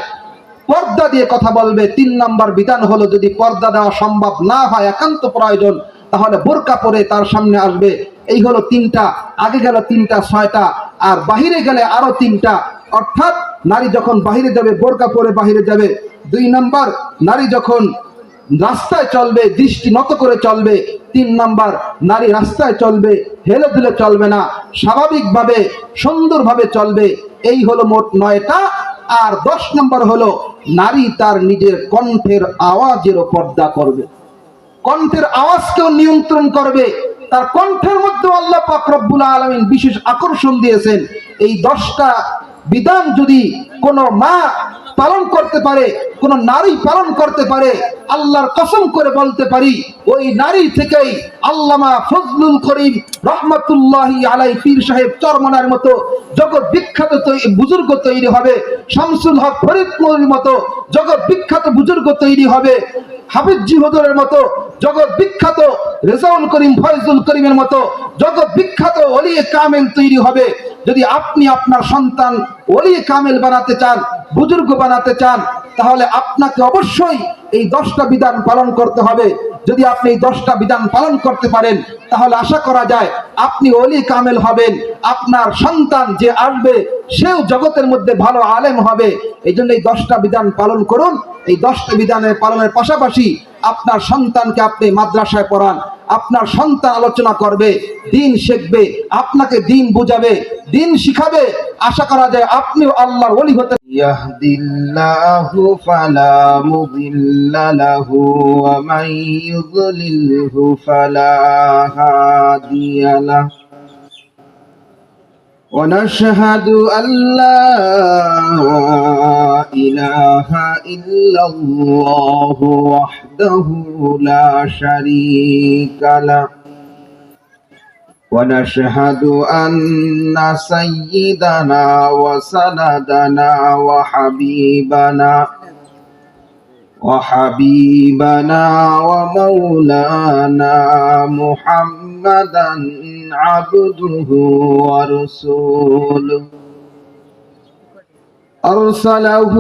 পর্দা দিয়ে কথা বলবে। 3 নম্বর বিধান হলো যদি পর্দা দেওয়া সম্ভব না হয়, একান্ত প্রয়োজন, তাহলে বোরকা পরে তার সামনে আসবে। এই হলো 3টা। আগে গেল 3টা, 6টা, আর বাহিরে গেলে আরো 3টা। অর্থাৎ নারী যখন বাহিরে যাবে বোরকা পরে বাহিরে যাবে। 2 নম্বর, নারী যখন রাস্তায় চলবে দৃষ্টি নত করে চলবে। 3 নম্বর, নারী রাস্তায় চলবে হেলে দুলে চলবে না, স্বাভাবিকভাবে সুন্দরভাবে চলবে। এই হলো মোট 9টা। আর 10 নম্বর হলো নারী তার নিজের কণ্ঠের আওয়াজের পর্দা করবে, কণ্ঠের আওয়াজকেও নিয়ন্ত্রণ করবে। তার কণ্ঠের মধ্যে আল্লাহ পাক রব্বুল আলামিন বিশেষ আকর্ষণ দিয়েছেন। এই 10টা বিধান যদি কোনো মা পালন করতে পারে, কোন নারী পালন করতে পারে, আল্লাহর কসম করে বলতে পারি ওই নারী থেকেই আল্লামা ফজলুল করিম রহমাতুল্লাহি আলাই পীর সাহেব চরমনার মতো জগৎ বিখ্যাত বুজুর্গ তৈরি হবে। শামসুল হক ফরিদপুরের মতো জগৎ বিখ্যাত বুজুর্গ তৈরি হবে। হাফিজি হুজুরের মতো জগৎ বিখ্যাত, রেজাউল করিম ফয়জুল করিমের মতো জগৎ বিখ্যাত ওলি কামেল তৈরি হবে। যদি আপনি আপনার সন্তান ওলি কামেল বানাতে চান, বুজুর্গ বানাতে চান, তাহলে আপনাকে অবশ্যই এই 10টা বিধান পালন করতে হবে। যদি আপনি এই 10টা বিধান পালন করতে পারেন তাহলে আশা করা যায় আপনি ওলি কামেল হবেন। আপনার সন্তান যে আসবে সেও জগতের মধ্যে ভালো আলেম হবে। এই জন্য এই 10টা বিধান পালন করুন। এই 10টা বিধানের পালনের পাশাপাশি আপনার সন্তানকে আপনি মাদ্রাসায় পড়ান। আপনার সন্তান আলোচনা করবে, দিন শিখবে, আপনাকে দিন বুঝাবে, দিন শিখাবে। আশা করা যায় আপনিও আল্লাহর ওলি হতে। ইয়াহদিল্লাহু ফালা মুদিল্লা লাহু ওয়া মান ইউদ্লিলহু ফালা হাদিয়া লাহু। ونشهد أن لا إله إلا الله وحده لا شريك له ونشهد أن سيدنا وسندنا وحبيبنا ومولانا محمدا عبده ورسوله أرسله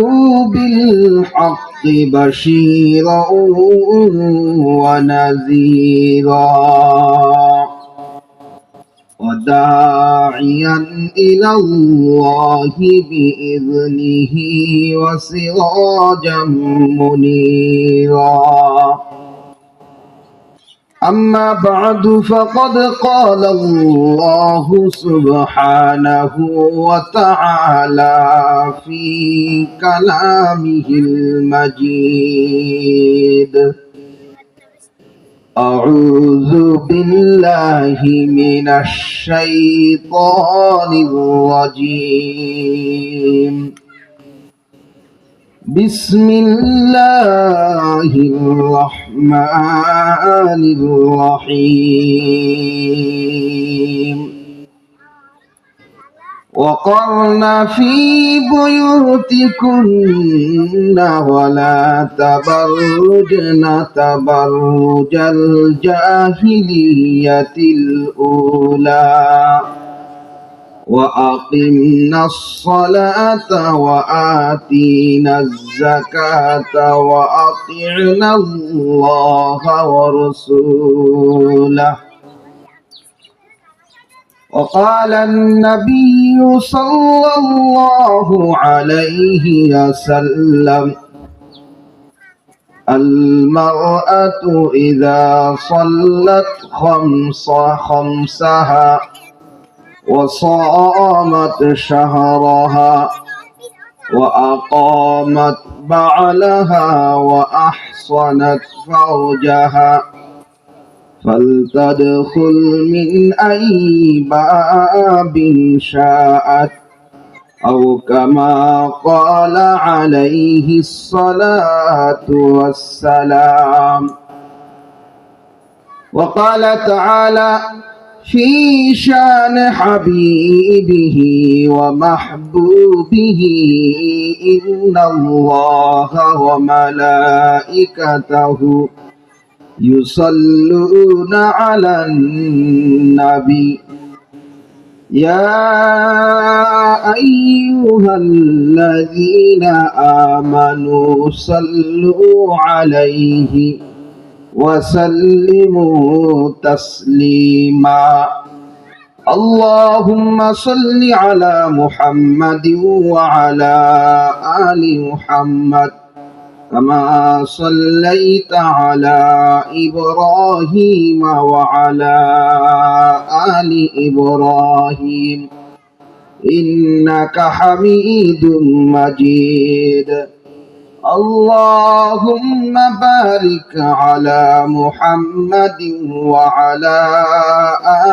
بالحق بشيرا ونذيرا وداعيا إلى الله بإذنه وسراجا منيرا. أما بعد فقد قال الله سبحانه وتعالى في كلامه المجيد أعوذ بالله من الشيطان الرجيم بسم الله الرحمن الرحيم وقرن في بيوتكن ولا تبرجن تبرج الجاهلية الأولى وأقمنا الصلاة وآتينا الزكاة وأطعنا الله ورسوله. وقال النبي صلى الله عليه وسلم المرأة إذا صلت خمسها وصامت شهرها وأقامت بعلها وأحصنت فرجها فلتدخل من أي باب شاءت أو كما قال عليه الصلاة والسلام. وقال تعالى في شان حبيبه ومحبوبه إن الله وملائكته يصلون على النبي يا أيها الذين آمنوا صلوا عليه وسلموا تسليما. اللهم صل على محمد وعلى آل محمد كما صليت على إبراهيم وعلى آل إبراهيم إنك حميد مجيد. اللهم بارك على محمد وعلى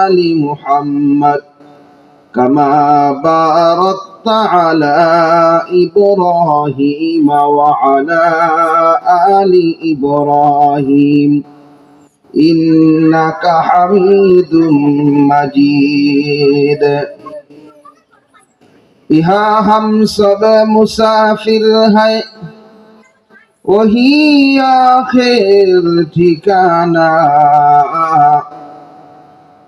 آل محمد كما باركت على إبراهيم وعلى آل إبراهيم إنك حميد مجيد. यहाँ हम सब मुसाफिर हैं वही आखिर ठिकाना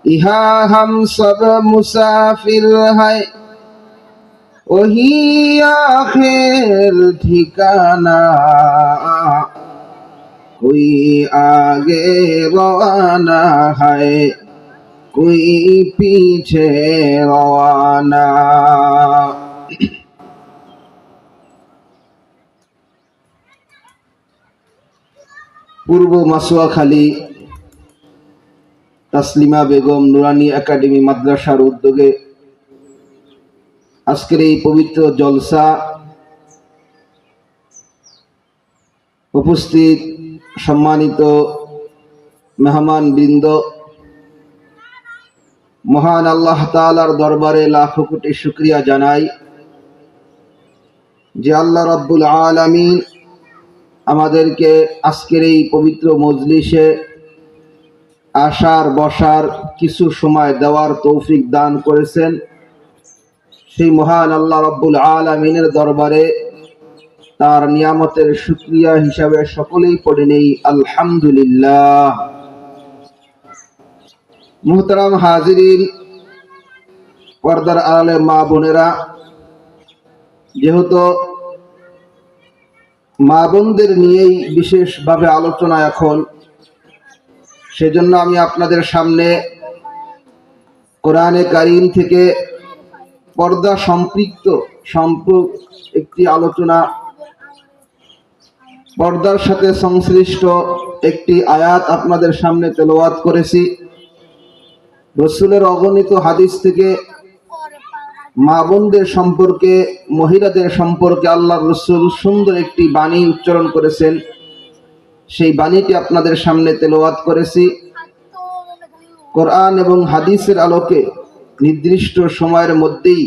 यहाँ हम सब मुसाफिर हैं वही आखिर ठिकाना कोई आगे रवाना है कोई पीछे रवाना। पूर्व मासुआखाली तस्लिमा बेगम नुरानी एकाडेमी माद्रासार उद्योगे आजकेर এই पवित्र जलसा उपस्थित सम्मानित मेहमान बृंद महान आल्लाह ताआलार दरबारे लाखो कोटी शुक्रिया जानाई जे आल्लाह रब्बुल आलामीन आमादेरके आजकेर এই पवित्र मजलिसे आसार बसार किछु समय देवार तौफिक दान करेছেন। সেই মহান আল্লাহ রব্বুল আলামিনের দরবারে তার নিয়ামতের শুকরিয়া হিসাবে সকলেই পড়ে নেই আলহামদুলিল্লাহ। মুহতারাম হাজিরিন, পর্দার আড়ালে মা বোনেরা, যেহেতু মা বোনদের নিয়েই বিশেষভাবে আলোচনা এখন, সেজন্য আমি আপনাদের সামনে কোরআনে কারীম থেকে পর্দা সম্পৃক্ত একটি আলোচনা, পর্দার সাথে সংশ্লিষ্ট একটি আয়াত আপনাদের সামনে তেলাওয়াত করেছি। রাসূলের অগণিত হাদিস থেকে মা বোনদের সম্পর্কে, মহিলাদের সম্পর্কে আল্লাহর রাসূল সুন্দর একটি বাণী উচ্চারণ করেছেন। সেই বাণীটি আপনাদের সামনে তেলাওয়াত করেছি। কোরআন এবং হাদিসের আলোকে নির্দিষ্ট সময়ের মধ্যেই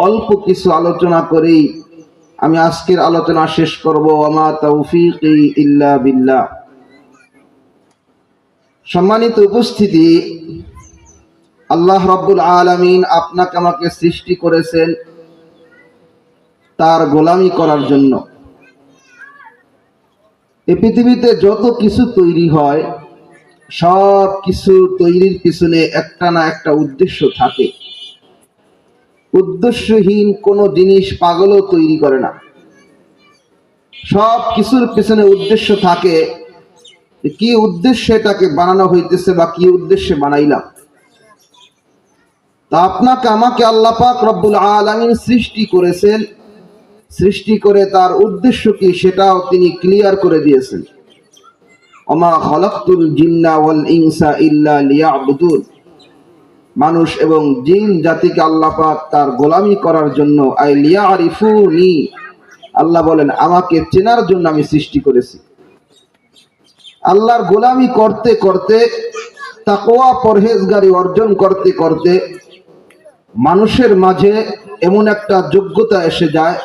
অল্প কিছু আলোচনা করেই আমি আজকের আলোচনা শেষ করব। ওয়ামা তাওফীকি ইল্লা বিল্লাহ। সম্মানিত উপস্থিতি, আল্লাহ রাব্বুল আলামিন আপনাকে আমাকে সৃষ্টি করেছেন তার গোলামি করার জন্য। এই পৃথিবীতে যত কিছু তৈরি হয়, সব কিছু তৈরির পিছনে একটা না একটা উদ্দেশ্য থাকে। উদ্দেশ্যহীন কোনো জিনিস পাগলও তৈরি করে না। সব কিছুর পিছনে উদ্দেশ্য থাকে, কি উদ্দেশ্যে এটাকে বানানো হইতেছে বা কি উদ্দেশ্যে বানাইলাম। তা আপনাকে আমাকে আল্লাহ পাক রব্বুল আলামিন সৃষ্টি করেছেন, সৃষ্টি করে তার উদ্দেশ্য কি সেটাও তিনি ক্লিয়ার করে দিয়েছেন। ওমা খালাকতুল জিন্না ওয়াল ইনসা ইল্লা লিয়াবুদুন। মানুষ এবং জিন জাতিকে আল্লাহ পাক তার গোলামি করার জন্য, আই লিয়ারিফুনি, আল্লাহ বলেন আমাকে চেনার জন্য আমি সৃষ্টি করেছি। আল্লাহর গোলামি করতে করতে, তাকওয়া পরহেজগারি অর্জন করতে করতে মানুষের মাঝে এমন একটা যোগ্যতা এসে যায়,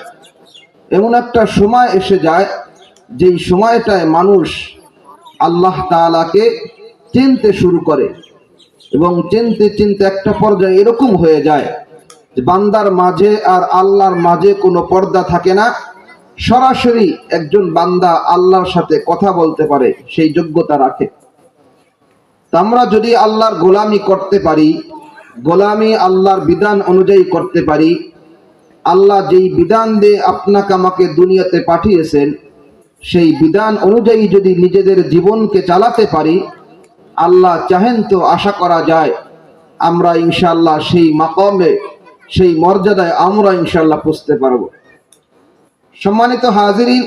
এমন একটা সময় এসে যায়, যেই সময়টায় মানুষ আল্লাহ তাআলাকে চিনতে শুরু করে এবং চিনতে চিনতে একটা পর্যায়ে এরকম হয়ে যায় যে বান্দার মাঝে আর আল্লাহর মাঝে কোনো পর্দা থাকে না। সরাসরি একজন বান্দা আল্লাহর সাথে কথা বলতে পারে, সেই যোগ্যতা রাখে। তা আমরা যদি আল্লাহর গোলামি করতে পারি, গোলামি আল্লাহর বিধান অনুযায়ী করতে পারি, আল্লাহ যেই বিধান দিয়ে আপনাকে আমাকে দুনিয়াতে পাঠিয়েছেন সেই বিধান অনুযায়ী যদি নিজেদের জীবনকে চালাতে পারি, আল্লাহ চাহেন তো আশা করা যায় আমরা ইনশাআল্লাহ সেই মাকামে, সেই মর্যাদায় আমরা ইনশাআল্লাহ পৌঁছতে পারব। সম্মানিত হাজিরিন,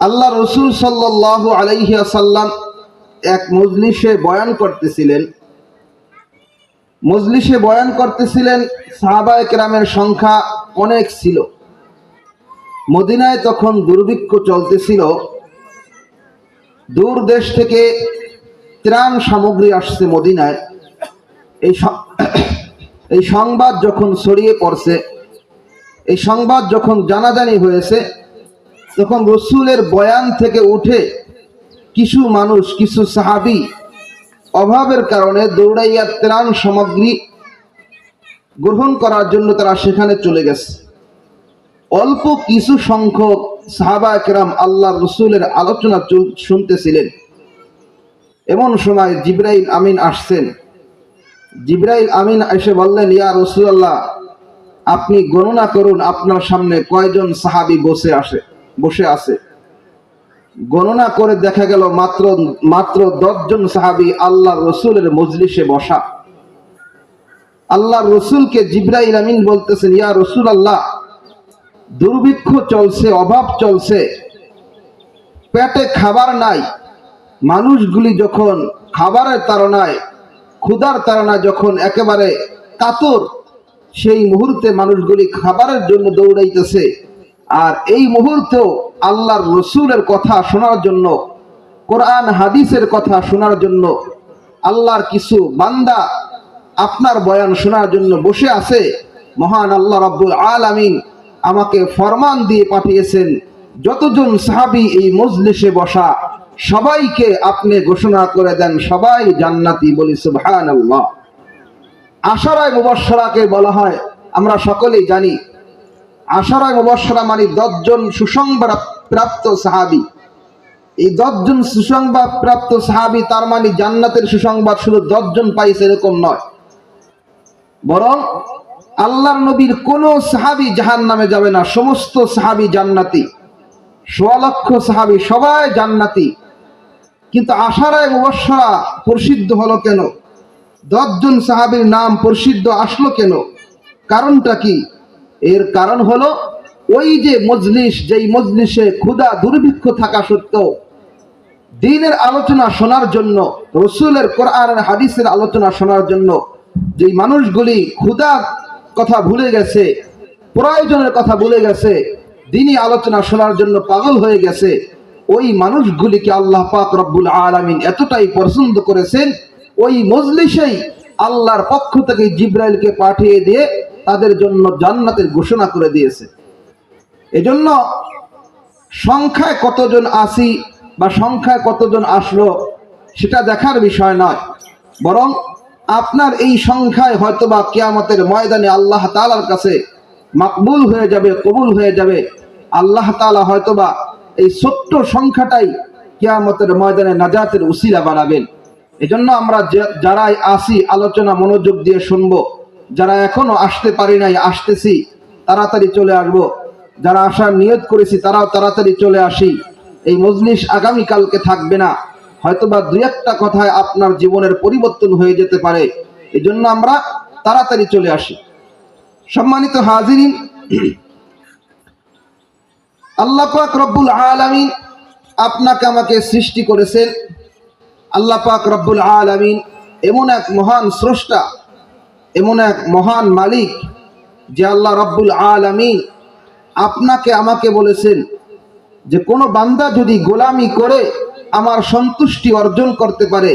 আল্লাহ রাসূল সাল্লাল্লাহু আলাইহি ওয়াসাল্লাম এক মজলিসে বয়ান করতেছিলেন। মজলিসে বয়ান করতেছিলেন, সাহাবায়ে কেরামের সংখ্যা অনেক ছিল। মদিনায় তখন দুর্ভিক্ষ চলতেছিল। দূর দেশ থেকে ত্রাণ সামগ্রী আসছে মদিনায়। এই সংবাদ যখন ছড়িয়ে পড়ছে, এই সংবাদ যখন জানাজানি হয়েছে, তখন রাসূলের বয়ান থেকে উঠে কিছু মানুষ, কিছু সাহাবী অভাবের কারণে দৌড়াইয়া ত্রাণ সামগ্রী গ্রহণ করার জন্য তারা সেখানে চলে গেছে। অল্প কিছু সংখ্যক সাহাবায়ে কেরাম আল্লাহর রাসূলের আলোচনা শুনতেছিলেন। এমন সময় জিবরাইল আমিন আসছেন। জিবরাইল আমিন এসে বললেন, ইয়া রাসূলুল্লাহ, আপনি গণনা করুন আপনার সামনে কয়জন সাহাবী বসে আছে। গণনা করে দেখা গেল মাত্র 10 জন সাহাবী আল্লাহর রাসূলের মজলিসে বসা। আল্লাহর রাসূলকে জিবরাইল আমিন বলতেছেন, ইয়া রাসূলুল্লাহ, দুর্ভিক্ষ চলছে, অভাব চলছে, পেটে খাবার নাই। মানুষগুলি যখন খাবারের তাড়নায়, ক্ষুধার তাড়নায় যখন একেবারে কাতর, সেই মুহূর্তে মানুষগুলি খাবারের জন্য দৌড়াইতেছে। আর এই মুহূর্তেও আল্লাহর রাসূলের কথা শোনার জন্য, কোরআন হাদিসের কথা শোনার জন্য আল্লাহর কিছু বান্দা আপনার বয়ান শোনার জন্য বসে আছে। মহান আল্লাহ রাব্বুল আলামিন আমাকে ফরমান দিয়ে পাঠিয়েছেন, যতজন সাহাবী এই মজলিসে বসা সবাইকে আপনি ঘোষণা করে দেন সবাই জান্নাতি। বলি সুবহানাল্লাহ। আশারায়ে মুবাশশারাকে বলা হয়, আমরা সকলেই জানি, আশারায়ে মুবাশশারা মানে 10 জন সুসংবাদ প্রাপ্ত সাহাবী। এই 10 জন সুসংবাদ প্রাপ্ত সাহাবী, তার মানে জান্নাতের সুসংবাদ শুধু 10 জন পাইছে এরকম নয়, বরং আল্লাহর নবীর কোন সাহাবী জাহান্নামে যাবে না, সমস্ত সাহাবী জান্নাতি। 1.25 লক্ষ সাহাবী সবাই জান্নাতি। কিন্তু আশারায়ে মুবাশশারা প্রসিদ্ধ হলো কেন? 10 জন সাহাবীর নাম প্রসিদ্ধ আসলো কেন? কারণটা কি? এর কারণ হলো ওই যে মজলিস, যেই মজলিসে ক্ষুধা দুর্ভিক্ষ থাকা সত্ত্বেও দ্বীনের আলোচনা শোনার জন্য, রাসূলের কোরআনের হাদিসের আলোচনা শোনার জন্য যেই মানুষগুলি ক্ষুধার কথা ভুলে গেছে, প্রয়োজনের কথা ভুলে গেছে, দ্বীনি আলোচনা শোনার জন্য পাগল হয়ে গেছে, ওই মানুষগুলিকে আল্লাহ পাক রব্বুল আলামিন এতটাই পছন্দ করেছেন, ওই মজলিসেই আল্লাহর পক্ষ থেকে জিবরাইলকে পাঠিয়ে দিয়ে তাদের জন্য জান্নাতের ঘোষণা করে দিয়েছে। এজন্য সংখ্যায় কতজন আসি বা সংখ্যায় কতজন আসলো সেটা দেখার বিষয় নয়, বরং আপনার এই সংখ্যায় হয়তোবা কিয়ামতের ময়দানে আল্লাহ তাআলার কাছে মাকবুল হয়ে যাবে, কবুল হয়ে যাবে। আল্লাহ তাআলা হয়তোবা এই ছোট্ট সংখ্যাটাই কিয়ামতের ময়দানে নাজাতের উসিলা বানাবেন। এজন্য আমরা যারাই আসি আলোচনা মনোযোগ দিয়ে শুনবো, যারা এখনো আসতে পারি নাই আসতেছি, তাড়াতাড়ি চলে আসবো। যারা আসার নিয়ত করেছি তারাও তাড়াতাড়ি চলে আসি। এই মজলিস আগামীকালকে থাকবে না, হয়তোবা দুই একটা কথায় আপনার জীবনের পরিবর্তন হয়ে যেতে পারে। এজন্য আমরা তাড়াতাড়ি চলে আসি। সম্মানিত হাজিরিন, আল্লাহ পাক রব্বুল আলামিন আপনাকে আমাকে সৃষ্টি করেছেন। আল্লাহ পাক রব্বুল আলামিন এমন এক মহান স্রষ্টা, এমন এক মহান মালিক যে আল্লাহ রব্বুল আলামিন আপনাকে আমাকে বলেছেন যে কোনো বান্দা যদি গোলামি করে আমার সন্তুষ্টি অর্জন করতে পারে,